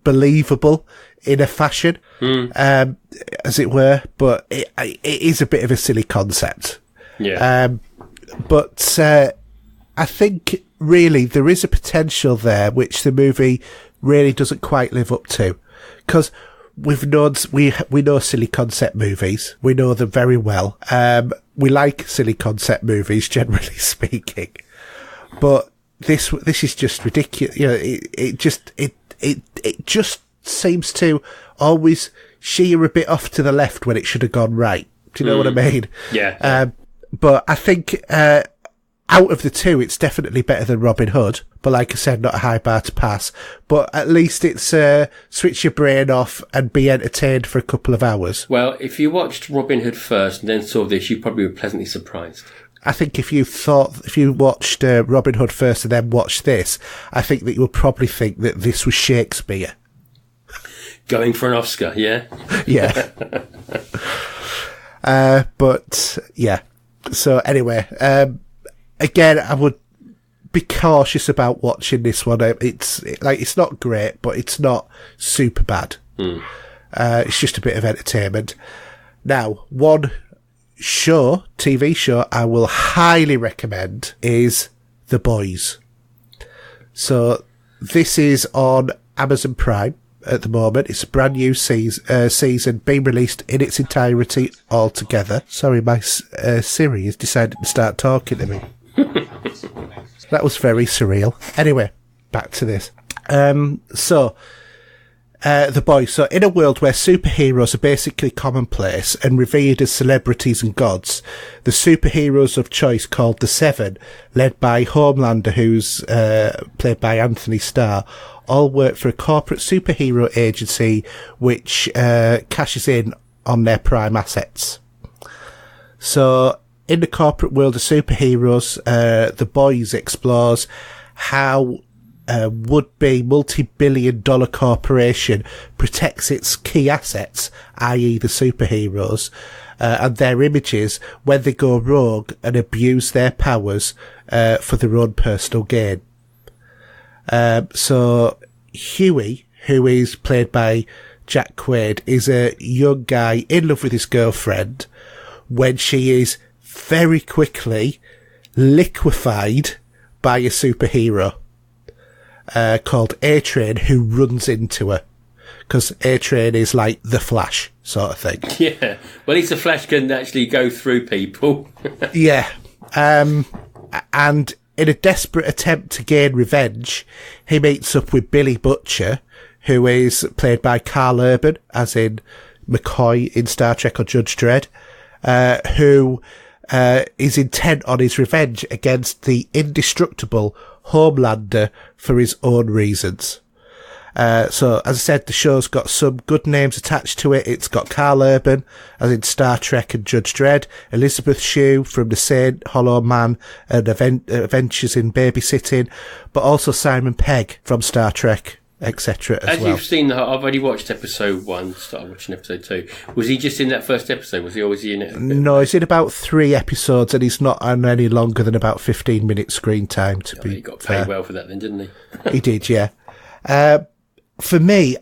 believable in a fashion, as it were. But it is a bit of a silly concept. But I think really there is a potential there which the movie really doesn't quite live up to, because we know silly concept movies, we know them very well. we like silly concept movies, generally speaking, but this is just ridiculous. You know, it just seems to always sheer a bit off to the left when it should have gone right. Do you know what I mean? Yeah. But I think out of the two, it's definitely better than Robin Hood. But like I said, not a high bar to pass. But at least it's switch your brain off and be entertained for a couple of hours. Well, if you watched Robin Hood first and then saw this, you probably were pleasantly surprised. I think if you watched Robin Hood first and then watched this, I think that you will probably think that this was Shakespeare. Going for an Oscar, yeah? Yeah. But, yeah. So, anyway, again, I would be cautious about watching this one. It's not great, but it's not super bad. It's just a bit of entertainment. Now, one TV show I will highly recommend is The Boys. So, this is on Amazon Prime at the moment. It's a brand new season being released in its entirety altogether. Sorry, my Siri has decided to start talking to me. That was very surreal. Anyway, back to this. The Boys. So, in a world where superheroes are basically commonplace and revered as celebrities and gods, the superheroes of choice called the Seven, led by Homelander, who's played by Anthony Starr, all work for a corporate superhero agency which cashes in on their prime assets. So, in the corporate world of superheroes, The Boys explores how a would-be multi-billion-dollar corporation protects its key assets, i.e. the superheroes, and their images when they go rogue and abuse their powers for their own personal gain. So Huey, who is played by Jack Quaid, is a young guy in love with his girlfriend when she is very quickly liquefied by a superhero called A-Train, who runs into her. Because A-Train is like the Flash sort of thing. Yeah. Well, at least the Flash can actually go through people. Yeah. And in a desperate attempt to gain revenge, he meets up with Billy Butcher, who is played by Carl Urban, as in McCoy in Star Trek or Judge Dredd, who is intent on his revenge against the indestructible Homelander for his own reasons. So, as I said, the show's got some good names attached to it. It's got Carl Urban, as in Star Trek and Judge Dredd, Elizabeth Shue from The Saint, Hollow Man, and Adventures in Babysitting, but also Simon Pegg from Star Trek, etc. as well. You've seen, I've already watched episode 1, started watching episode 2. Was he just in that first episode? Was he in it? No, he's in about 3 episodes, and he's not on any longer than about 15 minutes screen time. He got paid well for that then, didn't he? He did, yeah. For me,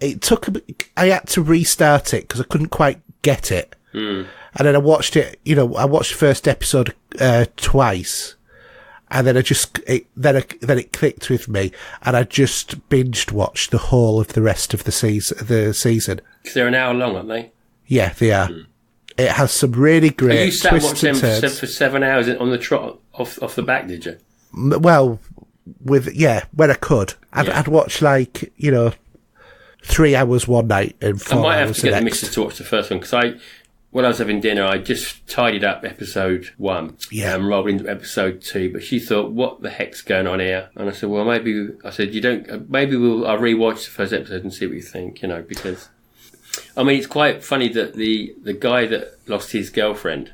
I had to restart it because I couldn't quite get it. And then I watched it, I watched the first episode twice, and then then it clicked with me, and I just binged watched the whole of the rest of the season. Because they're an hour long, aren't they? Yeah, they are. It has some really great you sat twists watching and them turns. for 7 hours on the trot off the back, did you? Well, when I could. I'd watch 3 hours one night and 4 hours I might have to get the next. missus to watch the first one, because when I was having dinner, I just tidied up episode 1 and rolled into episode 2, but she thought, what the heck's going on here? And I said, well, maybe I'll rewatch the first episode and see what you think, because, it's quite funny that the guy that lost his girlfriend,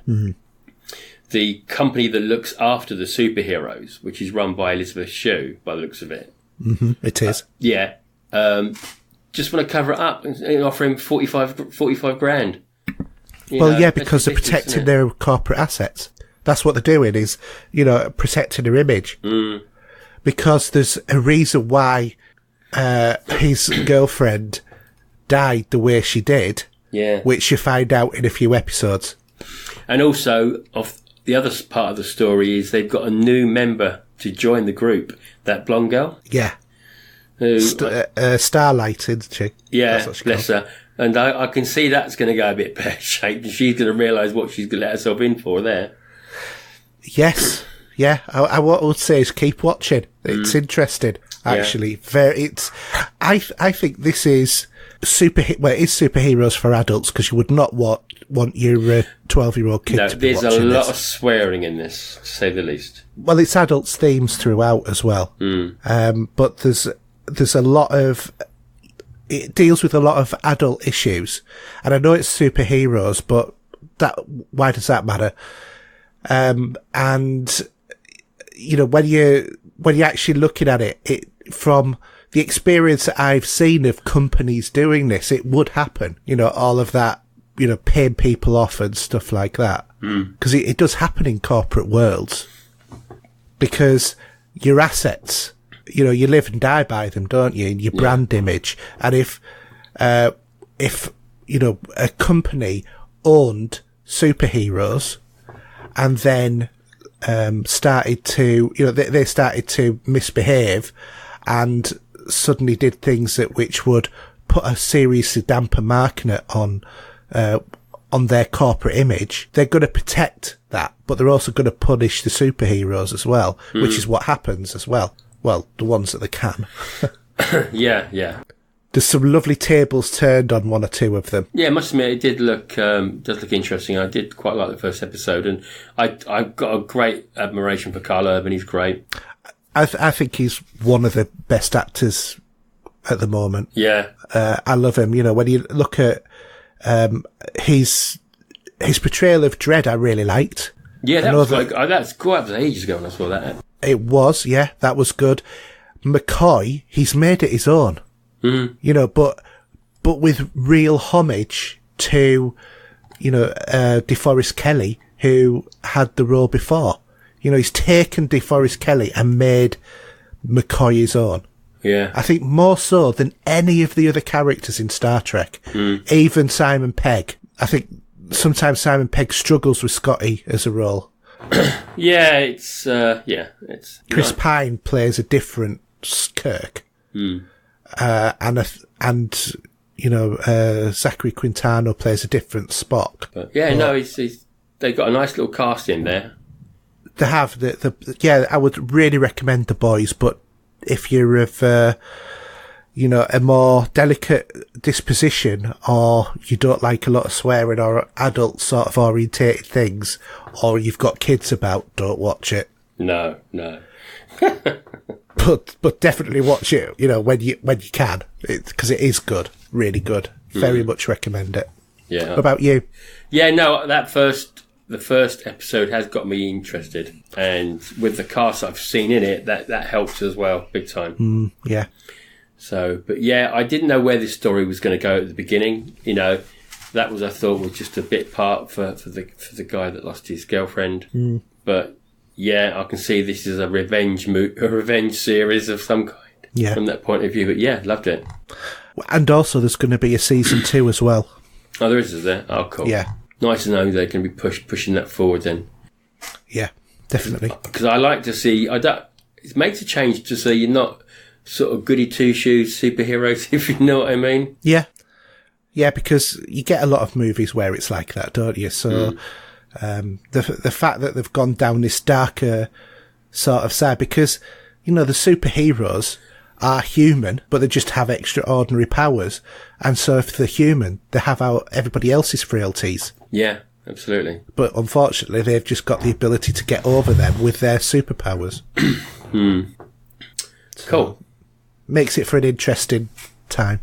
the company that looks after the superheroes, which is run by Elizabeth Shue, by the looks of it. It is. Just want to cover it up and offer him 45 grand. Because they're protecting their corporate assets. That's what they're doing is, protecting their image. Because there's a reason why his girlfriend died the way she did, which you find out in a few episodes. And also, the other part of the story is they've got a new member to join the group, that blonde girl. Yeah. Starlight, isn't she? Yeah, bless her. And I can see that's going to go a bit pear-shaped, and she's going to realise what she's going to let herself in for there. Yes. Yeah. What I would say is keep watching. It's interesting, actually. I think this is it is superheroes for adults, because you would not want your 12-year-old kid to be watching this. There's a lot of swearing in this, to say the least. Well, it's adults themes throughout as well. But there's a lot of... It deals with a lot of adult issues. And I know it's superheroes, but why does that matter? And, you know, when you're actually looking at it from the experience that I've seen of companies doing this, it would happen. You know, all of that, you know, paying people off and stuff like that. Because it does happen in corporate worlds. Because your assets, you know, you live and die by them, don't you? Your brand image. And if, you know, a company owned superheroes and then, started to, you know, they started to misbehave and suddenly did things which would put a seriously damper marking on their corporate image, they're going to protect that, but they're also going to punish the superheroes as well, which is what happens as well. Well, the ones that they can. Yeah. There's some lovely tables turned on one or two of them. Yeah, I must admit, it did look interesting. I did quite like the first episode, and I've got a great admiration for Carl Urban. He's great. I think he's one of the best actors at the moment. Yeah. I love him. You know, when you look at his portrayal of Dredd, I really liked. Yeah, that was ages ago when I saw that. It was, yeah, that was good. McCoy, he's made it his own. You know, but with real homage to, you know, DeForest Kelley, who had the role before. You know, he's taken DeForest Kelley and made McCoy his own. Yeah. I think more so than any of the other characters in Star Trek. Even Simon Pegg. I think sometimes Simon Pegg struggles with Scotty as a role. Yeah, it's Chris Pine plays a different Kirk. And you know, Zachary Quintana plays a different Spock. But they've got a nice little cast in there. They have I would really recommend The Boys, but if you're of you know, a more delicate disposition, or you don't like a lot of swearing or adult sort of orientated things, or you've got kids about, don't watch it. No. But definitely watch it, you know, when you can, because it is good, really good. Very much recommend it. Yeah. What about you? Yeah, no, the first episode has got me interested, and with the cast I've seen in it, that helps as well, big time. Yeah. So, but yeah, I didn't know where this story was going to go at the beginning. You know, that was, I thought, was just a bit part for the guy that lost his girlfriend. But yeah, I can see this is a revenge series of some kind. Yeah. From that point of view, but yeah, loved it. And also, there's going to be a season 2 as well. Oh, there is there? Oh, cool. Yeah. Nice to know they're going to be pushing that forward then. Yeah, definitely. Because I like to see, it makes a change to see you're not sort of goody two-shoes superheroes, if you know what I mean. Yeah. Yeah, because you get a lot of movies where it's like that, don't you? So the fact that they've gone down this darker sort of side, because, you know, the superheroes are human, but they just have extraordinary powers. And so if they're human, they have everybody else's frailties. Yeah, absolutely. But unfortunately, they've just got the ability to get over them with their superpowers. Cool. Makes it for an interesting time.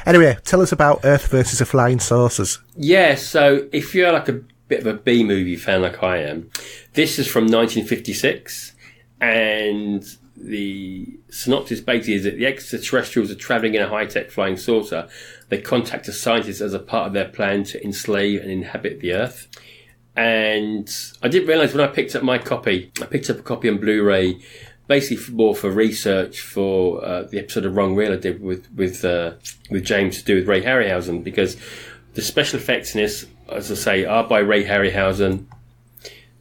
Anyway, tell us about Earth versus the Flying Saucers. Yeah, so if you're like a bit of a B-movie fan like I am, this is from 1956, and the synopsis basically is that the extraterrestrials are travelling in a high-tech flying saucer. They contact a scientist as a part of their plan to enslave and inhabit the Earth. And I didn't realise when I picked up my copy, I picked up a copy on Blu-ray, basically more for research for the episode of Wrong Reel I did with James to do with Ray Harryhausen, because the special effects in this, as I say, are by Ray Harryhausen.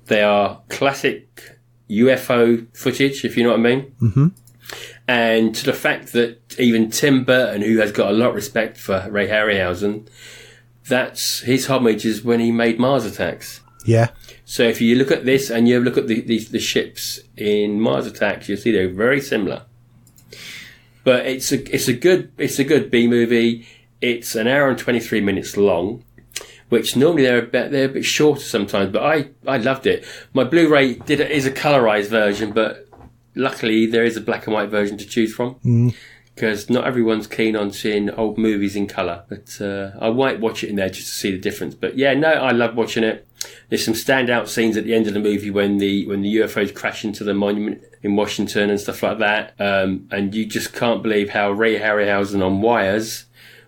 They are classic UFO footage, if you know what I mean. Mm-hmm. And to the fact that even Tim Burton, who has got a lot of respect for Ray Harryhausen, that's his homage is when he made Mars Attacks. Yeah. So if you look at this and you look at the ships in Mars Attacks, you'll see they're very similar. But it's a good B movie. It's an hour and 23 minutes long, which normally they're a bit shorter sometimes. But I loved it. My Blu-ray is a colorized version, but luckily there is a black and white version to choose from. Because not everyone's keen on seeing old movies in colour. But I might watch it in there just to see the difference. But yeah, no, I love watching it. There's some standout scenes at the end of the movie when the UFOs crash into the monument in Washington and stuff like that. And you just can't believe how Ray Harryhausen on wires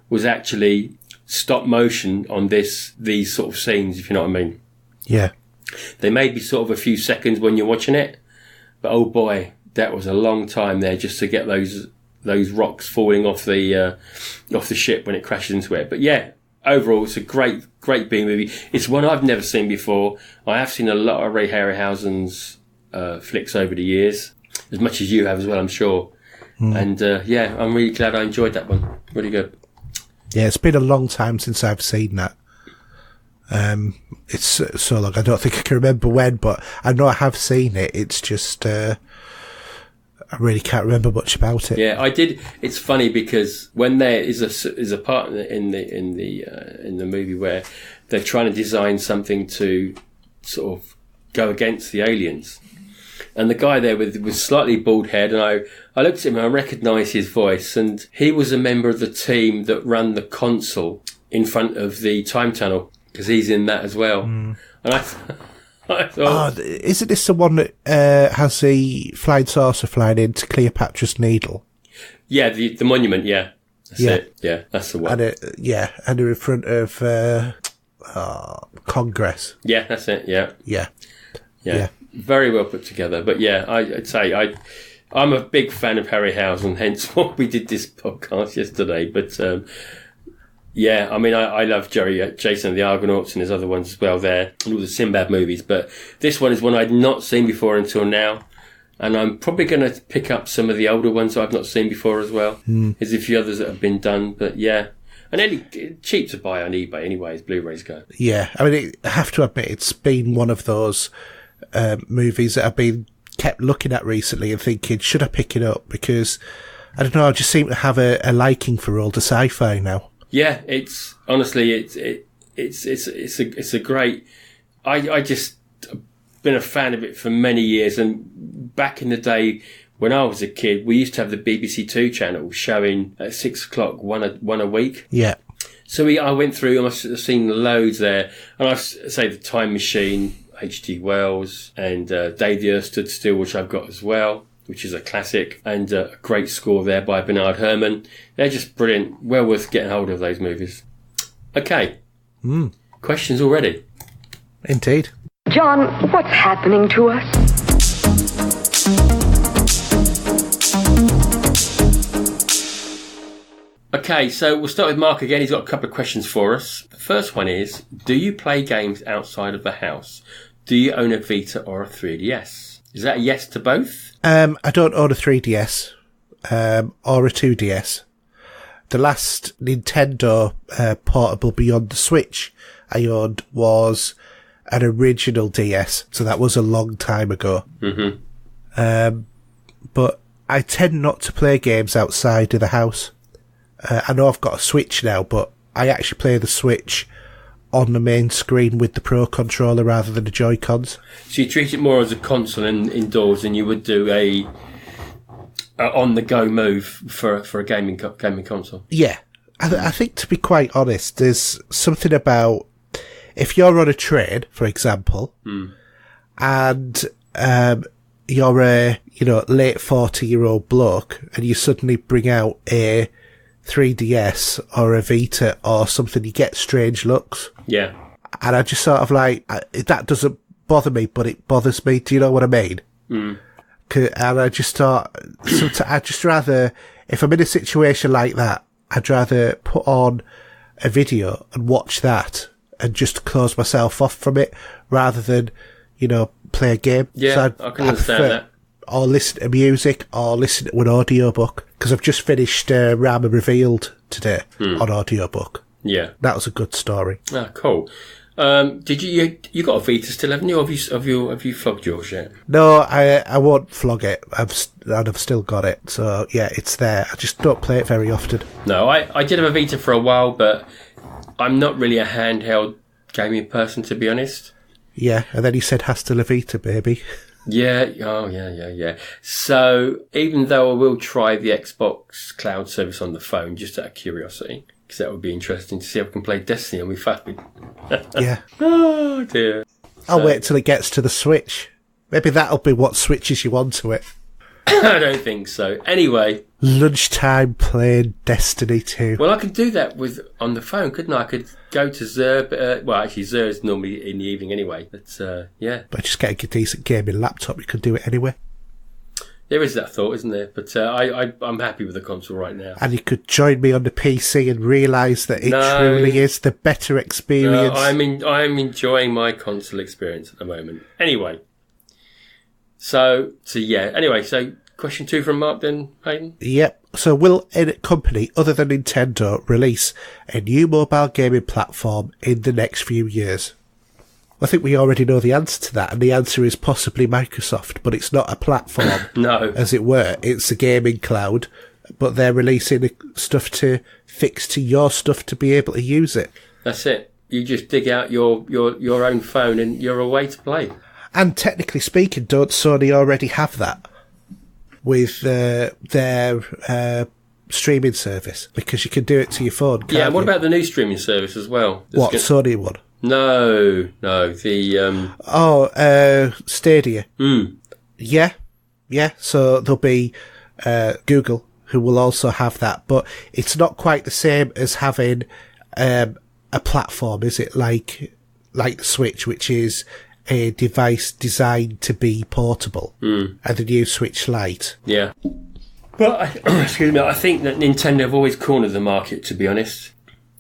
was actually stop motion on these sort of scenes, if you know what I mean. Yeah. They may be sort of a few seconds when you're watching it. But oh boy, that was a long time there just to get those rocks falling off the ship when it crashes into it. But yeah, overall, it's a great B movie. It's one I've never seen before. I have seen a lot of Ray Harryhausen's flicks over the years, as much as you have as well, I'm sure. And yeah, I'm really glad I enjoyed that one. Really good. Yeah, it's been a long time since I've seen that. It's so long, I don't think I can remember when, but I know I have seen it. It's just I really can't remember much about it. Yeah, I did. It's funny because when there is a part in the movie where they're trying to design something to sort of go against the aliens, and the guy there with slightly bald head, and I looked at him and I recognised his voice, and he was a member of the team that ran the console in front of the time tunnel, because he's in that as well. And I thought, isn't this the one that has the flying saucer flying into Cleopatra's Needle? yeah, the monument, yeah. That's it. Yeah, that's the one. And and they're in front of Congress. Yeah, that's it, yeah. Yeah. Very well put together. But yeah, I'd say I'm a big fan of Harryhausen, hence why we did this podcast yesterday. But yeah, I mean, I love Jason and the Argonauts and his other ones as well there, and all the Sinbad movies. But this one is one I'd not seen before until now. And I'm probably going to pick up some of the older ones that I've not seen before as well. There's a few others that have been done, but yeah. And cheap to buy on eBay anyway, as Blu-rays go. Yeah, I mean, I have to admit, it's been one of those movies that I've been kept looking at recently and thinking, should I pick it up? Because, I don't know, I just seem to have a liking for older sci-fi now. Yeah, it's honestly, it's a great. I just been a fan of it for many years, and back in the day when I was a kid, we used to have the BBC Two channel showing at 6 o'clock one a week. Yeah. So I went through, I must have seen loads there, and I say the Time Machine, H.G. Wells, and Day the Earth Stood Still, which I've got as well, which is a classic, and a great score there by Bernard Herrmann. They're just brilliant. Well worth getting hold of those movies. Okay. Questions already? Indeed. John, what's happening to us? Okay, so we'll start with Mark again. He's got a couple of questions for us. The first one is, do you play games outside of the house? Do you own a Vita or a 3DS? Is that a yes to both? I don't own a 3DS or a 2DS. The last Nintendo portable beyond the Switch I owned was an original DS, so that was a long time ago. But I tend not to play games outside of the house. I know I've got a Switch now, but I actually play the Switch on the main screen with the Pro Controller rather than the Joy-Cons. So you treat it more as a console indoors than you would do a on-the-go move for a gaming console? Yeah. I think, to be quite honest, there's something about if you're on a train, for example, and you're a late 40-year-old bloke, and you suddenly bring out a 3DS or a Vita or something, you get strange looks. Yeah. And I just sort of that doesn't bother me, but it bothers me. Do you know what I mean? And I just thought, I'd just rather, if I'm in a situation like that, I'd rather put on a video and watch that and just close myself off from it rather than, play a game. Yeah, so I can understand that. Or listen to music or listen to an audiobook. Because I've just finished Rama Revealed today on audiobook. Yeah. That was a good story. Ah, cool. Did you got a Vita still, haven't you? Or have you flogged yours yet? No, I won't flog it. I've still got it. So yeah, it's there. I just don't play it very often. No, I did have a Vita for a while, but I'm not really a handheld gaming person, to be honest. Yeah, and then he said hasta la Vita, baby. Yeah, yeah. So even though I will try the Xbox cloud service on the phone, just out of curiosity, because that would be interesting to see if I can play Destiny on my phone. Yeah. Oh dear. I'll wait till it gets to the Switch. Maybe that'll be what switches you onto it. I don't think so. Anyway. Lunchtime playing Destiny 2. Well, I could do that on the phone, couldn't I? I could go to Zer. Well, actually, Zer is normally in the evening anyway. But, yeah. But just getting a decent gaming laptop, you could do it anyway. There is that thought, isn't there? But I'm happy with the console right now. And you could join me on the PC and realise that it truly is the better experience. No, I'm enjoying my console experience at the moment. Anyway. So yeah. Anyway, so question 2 from Mark then, Haydn? Yep. So will a company other than Nintendo release a new mobile gaming platform in the next few years? I think we already know the answer to that, and the answer is possibly Microsoft, but it's not a platform. No. As it were. It's a gaming cloud, but they're releasing stuff to fix to your stuff to be able to use it. That's it. You just dig out your own phone and you're away to play. And technically speaking, don't Sony already have that with their streaming service? Because you can do it to your phone, can't Yeah, what you? about the new streaming service as well? What, Sony one? No, the... Stadia. Yeah. So there'll be Google, who will also have that, but it's not quite the same as having a platform, is it? Like the Switch, which is a device designed to be portable, and the new Switch Lite. Yeah. But, excuse me, I think that Nintendo have always cornered the market, to be honest.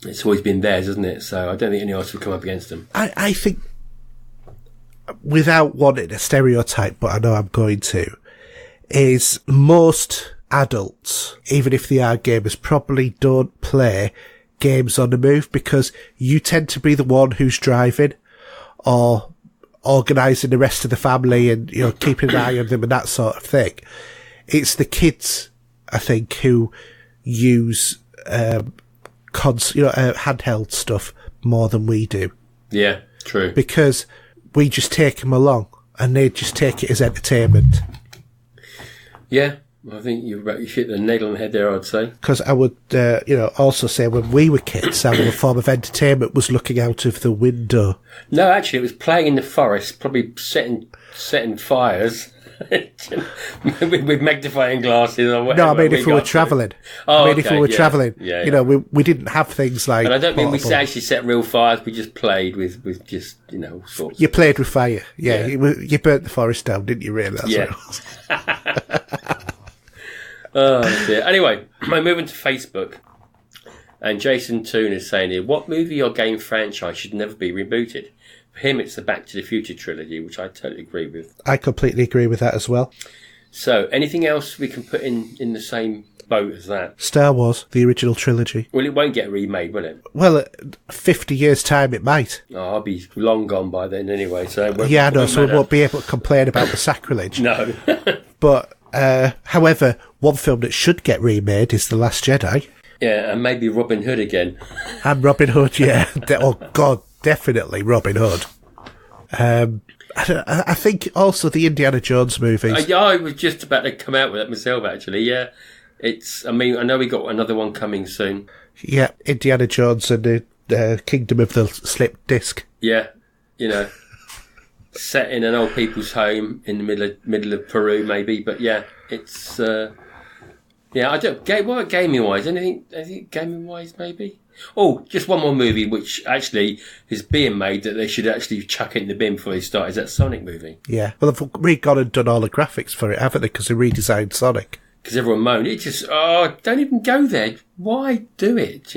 It's always been theirs, isn't it? So I don't think anyone else will come up against them. I think, without wanting a stereotype, but I know I'm going to, is most adults, even if they are gamers, probably don't play games on the move because you tend to be the one who's driving or organising the rest of the family and, you know, keeping an eye on them and that sort of thing. It's the kids, I think, who use handheld stuff more than we do. Yeah, true. Because we just take them along and they just take it as entertainment. Yeah, I think you hit the nail on the head there, I'd say. Because I would, also say when we were kids, our form of entertainment was looking out of the window. No, actually, it was playing in the forest, probably setting fires. with magnifying glasses or whatever. No, I mean if we were travelling. If we were travelling, we didn't have things like. And I don't mean we actually set real fires. We just played with just all sorts. You played with fire, yeah. You burnt the forest down, didn't you? Really? That's Yeah. Oh dear. Anyway, I'm moving to Facebook, and Jason Toon is saying here, what movie or game franchise should never be rebooted? For him, it's the Back to the Future trilogy, which I totally agree with. I completely agree with that as well. So, anything else we can put in the same boat as that? Star Wars, the original trilogy. Well, it won't get remade, will it? Well, 50 years' time it might. Oh, I'll be long gone by then anyway. So yeah, I know, so we won't be able to complain about the sacrilege. No. But, however, one film that should get remade is The Last Jedi. Yeah, and maybe Robin Hood again. And Robin Hood, yeah. Oh, God, definitely Robin Hood. I think also the Indiana Jones movies. I was just about to come out with that myself, actually, yeah. I know we got another one coming soon. Yeah, Indiana Jones and the Kingdom of the Slipped Disc. Yeah, set in an old people's home in the middle of Peru, maybe. But yeah, it's I don't. What gaming wise? Anything gaming wise? Maybe. Oh, just one more movie which actually is being made that they should actually chuck it in the bin before they start. Is that Sonic movie? Yeah. Well, they've re-gone and done all the graphics for it, haven't they? Because they redesigned Sonic. Because everyone moaned. It just don't even go there. Why do it?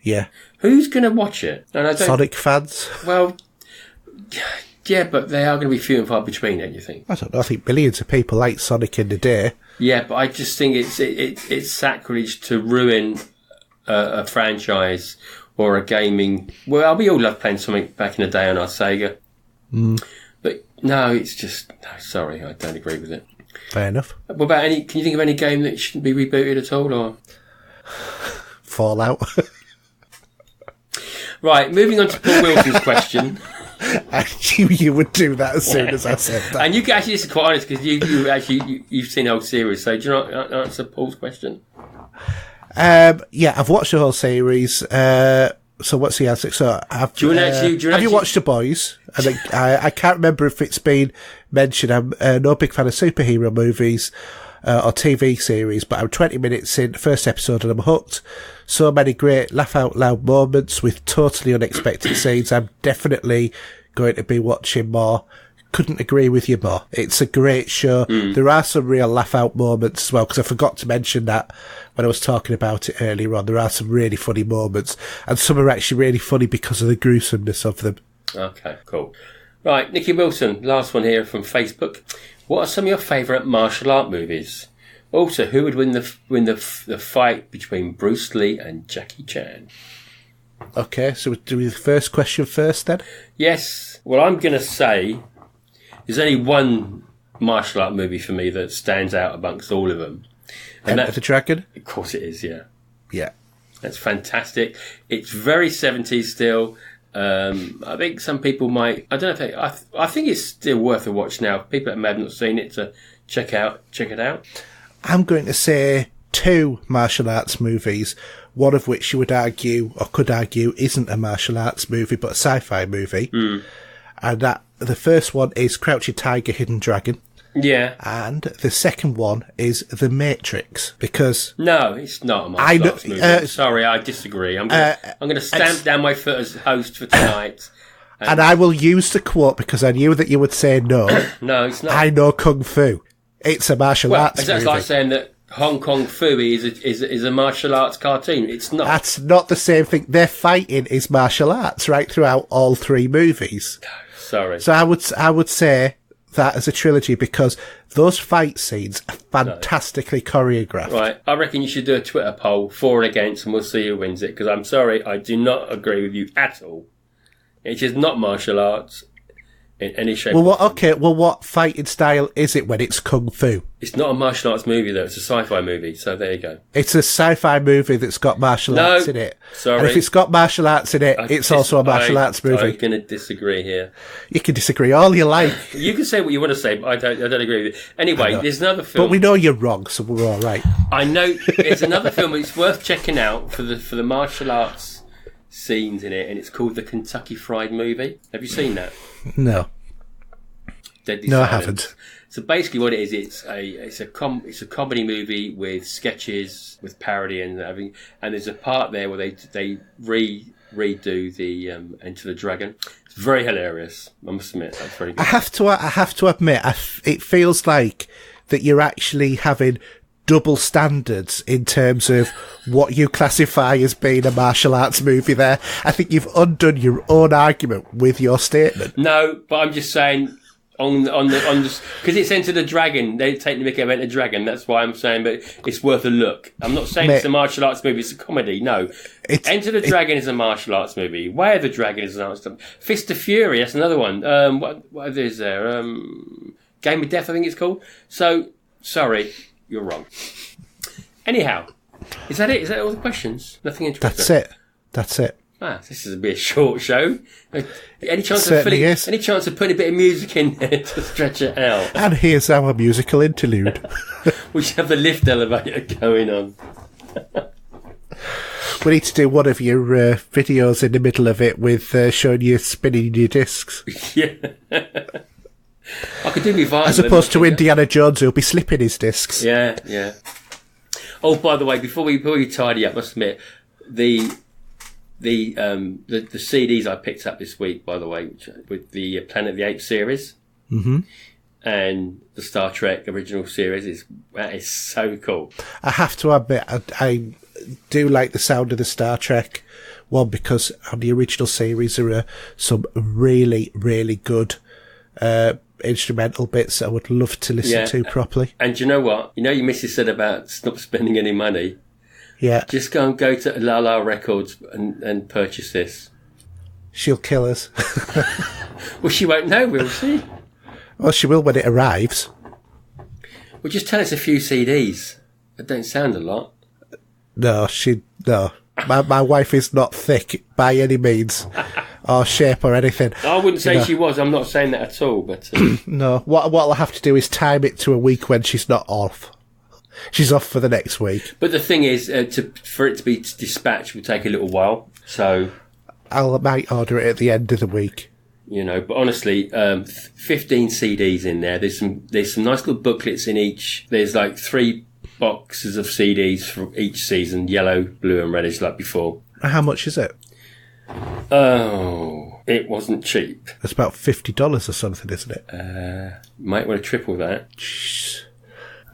Yeah. Who's going to watch it? And Sonic fans. Well. Yeah, but they are going to be few and far between, don't you think? I don't know. I think millions of people like Sonic in the day. Yeah, but I just think it's sacrilege to ruin a franchise or a gaming. Well, we all loved playing something back in the day on our Sega. But no, it's just no. Sorry, I don't agree with it. Fair enough. What about any? Can you think of any game that shouldn't be rebooted at all? Or Fallout. right, moving on to Paul Wilson's question. I knew you would do that as soon as I said that. And you can actually, this is quite honest because you've seen the whole series. So do you not answer Paul's question? Yeah, I've watched the whole series. So what's the answer? So have you watched The Boys? I think I can't remember if it's been mentioned. I'm no big fan of superhero movies or TV series, but I'm 20 minutes in the first episode and I'm hooked. So many great laugh out loud moments with totally unexpected scenes. I'm definitely going to be watching more. Couldn't agree with you more. It's a great show. There are some real laugh out moments as well, because I forgot to mention that when I was talking about it earlier on. There are some really funny moments, and some are actually really funny because of the gruesomeness of them. Okay, cool. Right, Nicky Wilson, last one here from Facebook. What are some of your favourite martial art movies? Also, who would win the fight between Bruce Lee and Jackie Chan? Okay, so we'll do the first question first then? Yes. Well, I'm going to say there's only one martial art movie for me that stands out amongst all of them. And Enter the Dragon? Of course it is, yeah. Yeah. That's fantastic. It's very 70s still. I think some people might... I don't know if I think it's still worth a watch now. People that may have not seen it to check it out. I'm going to say 2 martial arts movies, one of which you would argue, or could argue, isn't a martial arts movie, but a sci-fi movie. And that the first one is Crouching Tiger, Hidden Dragon. Yeah. And the second one is The Matrix, because... No, it's not a martial arts movie. Sorry, I disagree. I'm going to stamp down my foot as host for tonight. And I will use the quote because I knew that you would say no. No, it's not. I know Kung Fu. It's a martial arts movie. That's like saying that Hong Kong Phooey is a martial arts cartoon. It's not. That's not the same thing. Their fighting is martial arts right throughout all 3 movies. Sorry. So I would say that as a trilogy because those fight scenes are fantastically choreographed. Right. I reckon you should do a Twitter poll for and against, and we'll see who wins it. Because I'm sorry, I do not agree with you at all. It is not martial arts in any shape. Well, what fighting style is it when it's Kung Fu? It's not a martial arts movie, though. It's a sci-fi movie, so there you go. It's a sci-fi movie that's got martial arts in it. Sorry. And if it's got martial arts in it, it's also a martial arts movie. I'm going to disagree here. You can disagree all you like. You can say what you want to say, but I don't agree with it. Anyway, there's another film. But we know you're wrong, so we're all right. I know. It's another film that's worth checking out for the martial arts scenes in it, and it's called The Kentucky Fried Movie. Have you seen that? No. Deadly No, Silence. I haven't. So basically, what it is, it's a comedy movie with sketches, with parody and everything. And there's a part there where they redo the Enter the Dragon. It's very hilarious. I must admit, that's very good. I have to admit, it feels like that you're actually having double standards in terms of what you classify as being a martial arts movie there. I think you've undone your own argument with your statement. No, but I'm just saying on the because it's Enter the Dragon. They take the mickey out of Enter the Dragon. That's why I'm saying, but it's worth a look. I'm not saying it's a martial arts movie. It's a comedy. No, Enter the Dragon is a martial arts movie. Way of the Dragon is an arts movie. Fist of Fury. That's another one. What is there? Game of Death, I think it's called. So sorry, you're wrong. Anyhow, is that it? Is that all the questions? Nothing interesting. That's it. This is a bit short show. Any chance of putting a bit of music in there to stretch it out? And here's our musical interlude. We should have the lift elevator going on. We need to do one of your videos in the middle of it with showing you spinning your discs. Yeah. I could do me violin. As opposed to Indiana Jones, who'll be slipping his discs. Yeah. Oh, by the way, before we tidy up, I must admit the CDs I picked up this week, by the way, with the Planet of the Apes series and the Star Trek original series, that is so cool. I have to admit, I do like the sound of the Star Trek one because on the original series there are some really, really good instrumental bits I would love to listen to properly. And you know what? You know your missus said about stop spending any money. Yeah. Just go to La La Records and purchase this. She'll kill us. Well, she won't know, will she? Well, she will when it arrives. Well, just tell us a few CDs. That don't sound a lot. No. My wife is not thick by any means, or shape or anything. I wouldn't say she was. I'm not saying that at all. But No. What I'll have to do is time it to a week when she's not off. She's off for the next week. But the thing is, for it to be dispatched will take a little while. So I might order it at the end of the week. You know, but honestly, 15 CDs in there. There's some nice little booklets in each. There's like 3 boxes of CDs for each season, yellow, blue and reddish like before. How much is it? Oh, it wasn't cheap. It's about $50 or something, isn't it? Might want to triple that. Jeez.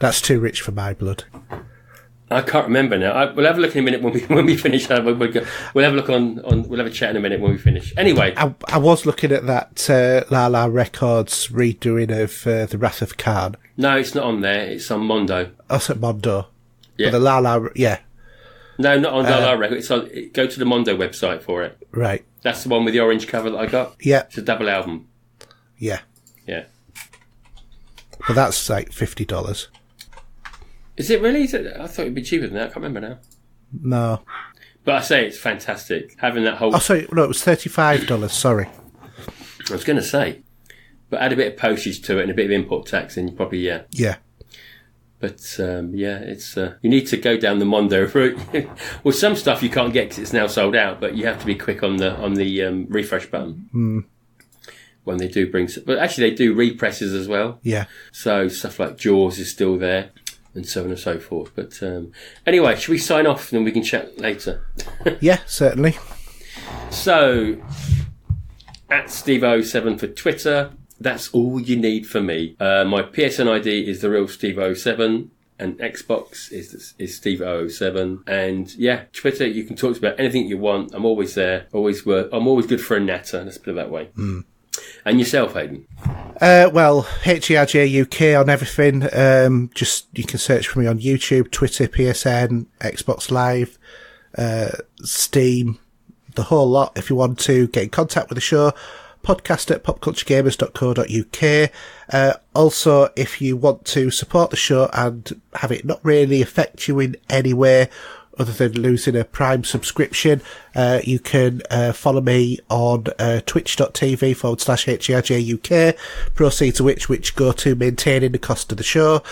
That's too rich for my blood. I can't remember now. We'll have a look in a minute when we finish. We'll have a look we'll have a chat in a minute when we finish. Anyway, I was looking at that La La Records redoing of The Wrath of Khan. No, it's not on there. It's on Mondo. Oh, it's at Mondo. Yeah. But the La La, yeah. No, not on La La Records. Go to the Mondo website for it. Right. That's the one with the orange cover that I got. Yeah. It's a double album. Yeah. Yeah. But that's like $50. Is it really? I thought it'd be cheaper than that. I can't remember now. No. But I say it's fantastic. Having that whole... Oh, sorry. No, it was $35. Sorry. I was going to say. But add a bit of postage to it and a bit of import tax and you probably, yeah. Yeah. But, yeah, it's... you need to go down the Mondo route. Well, some stuff you can't get because it's now sold out, but you have to be quick on the refresh button. When they do bring... But actually, they do represses as well. Yeah. So stuff like Jaws is still there. And so on and so forth. But anyway, should we sign off and then we can chat later? Yeah, certainly. So, at Steve07 for Twitter, that's all you need for me. My PSN ID is the real Steve07 and Xbox is Steve007. And yeah, Twitter, you can talk about anything you want. I'm always there. I'm always good for a natter, let's put it that way. And yourself, Haydn? Well, HERJ UK on everything. Just you can search for me on YouTube, Twitter, PSN, Xbox Live, Steam, the whole lot. If you want to get in contact with the show, podcast at popculturegamers.co.uk. Also, if you want to support the show and have it not really affect you in any way other than losing a Prime subscription, you can follow me on twitch.tv/HERJUK, proceeds of which go to maintaining the cost of the show.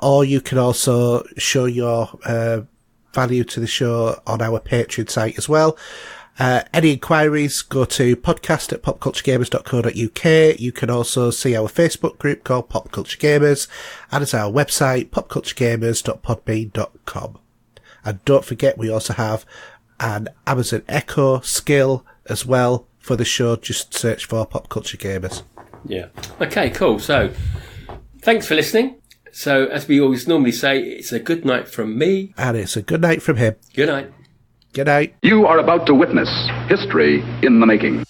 Or you can also show your value to the show on our Patreon site as well. Any inquiries, go to podcast at popculturegamers.co.uk. You can also see our Facebook group called Pop Culture Gamers, and it's our website, popculturegamers.podbean.com. And don't forget, we also have an Amazon Echo skill as well for the show. Just search for Pop Culture Gamers. Yeah. Okay, cool. So, thanks for listening. So, as we always normally say, it's a good night from me. And it's a good night from him. Good night. Good night. You are about to witness history in the making.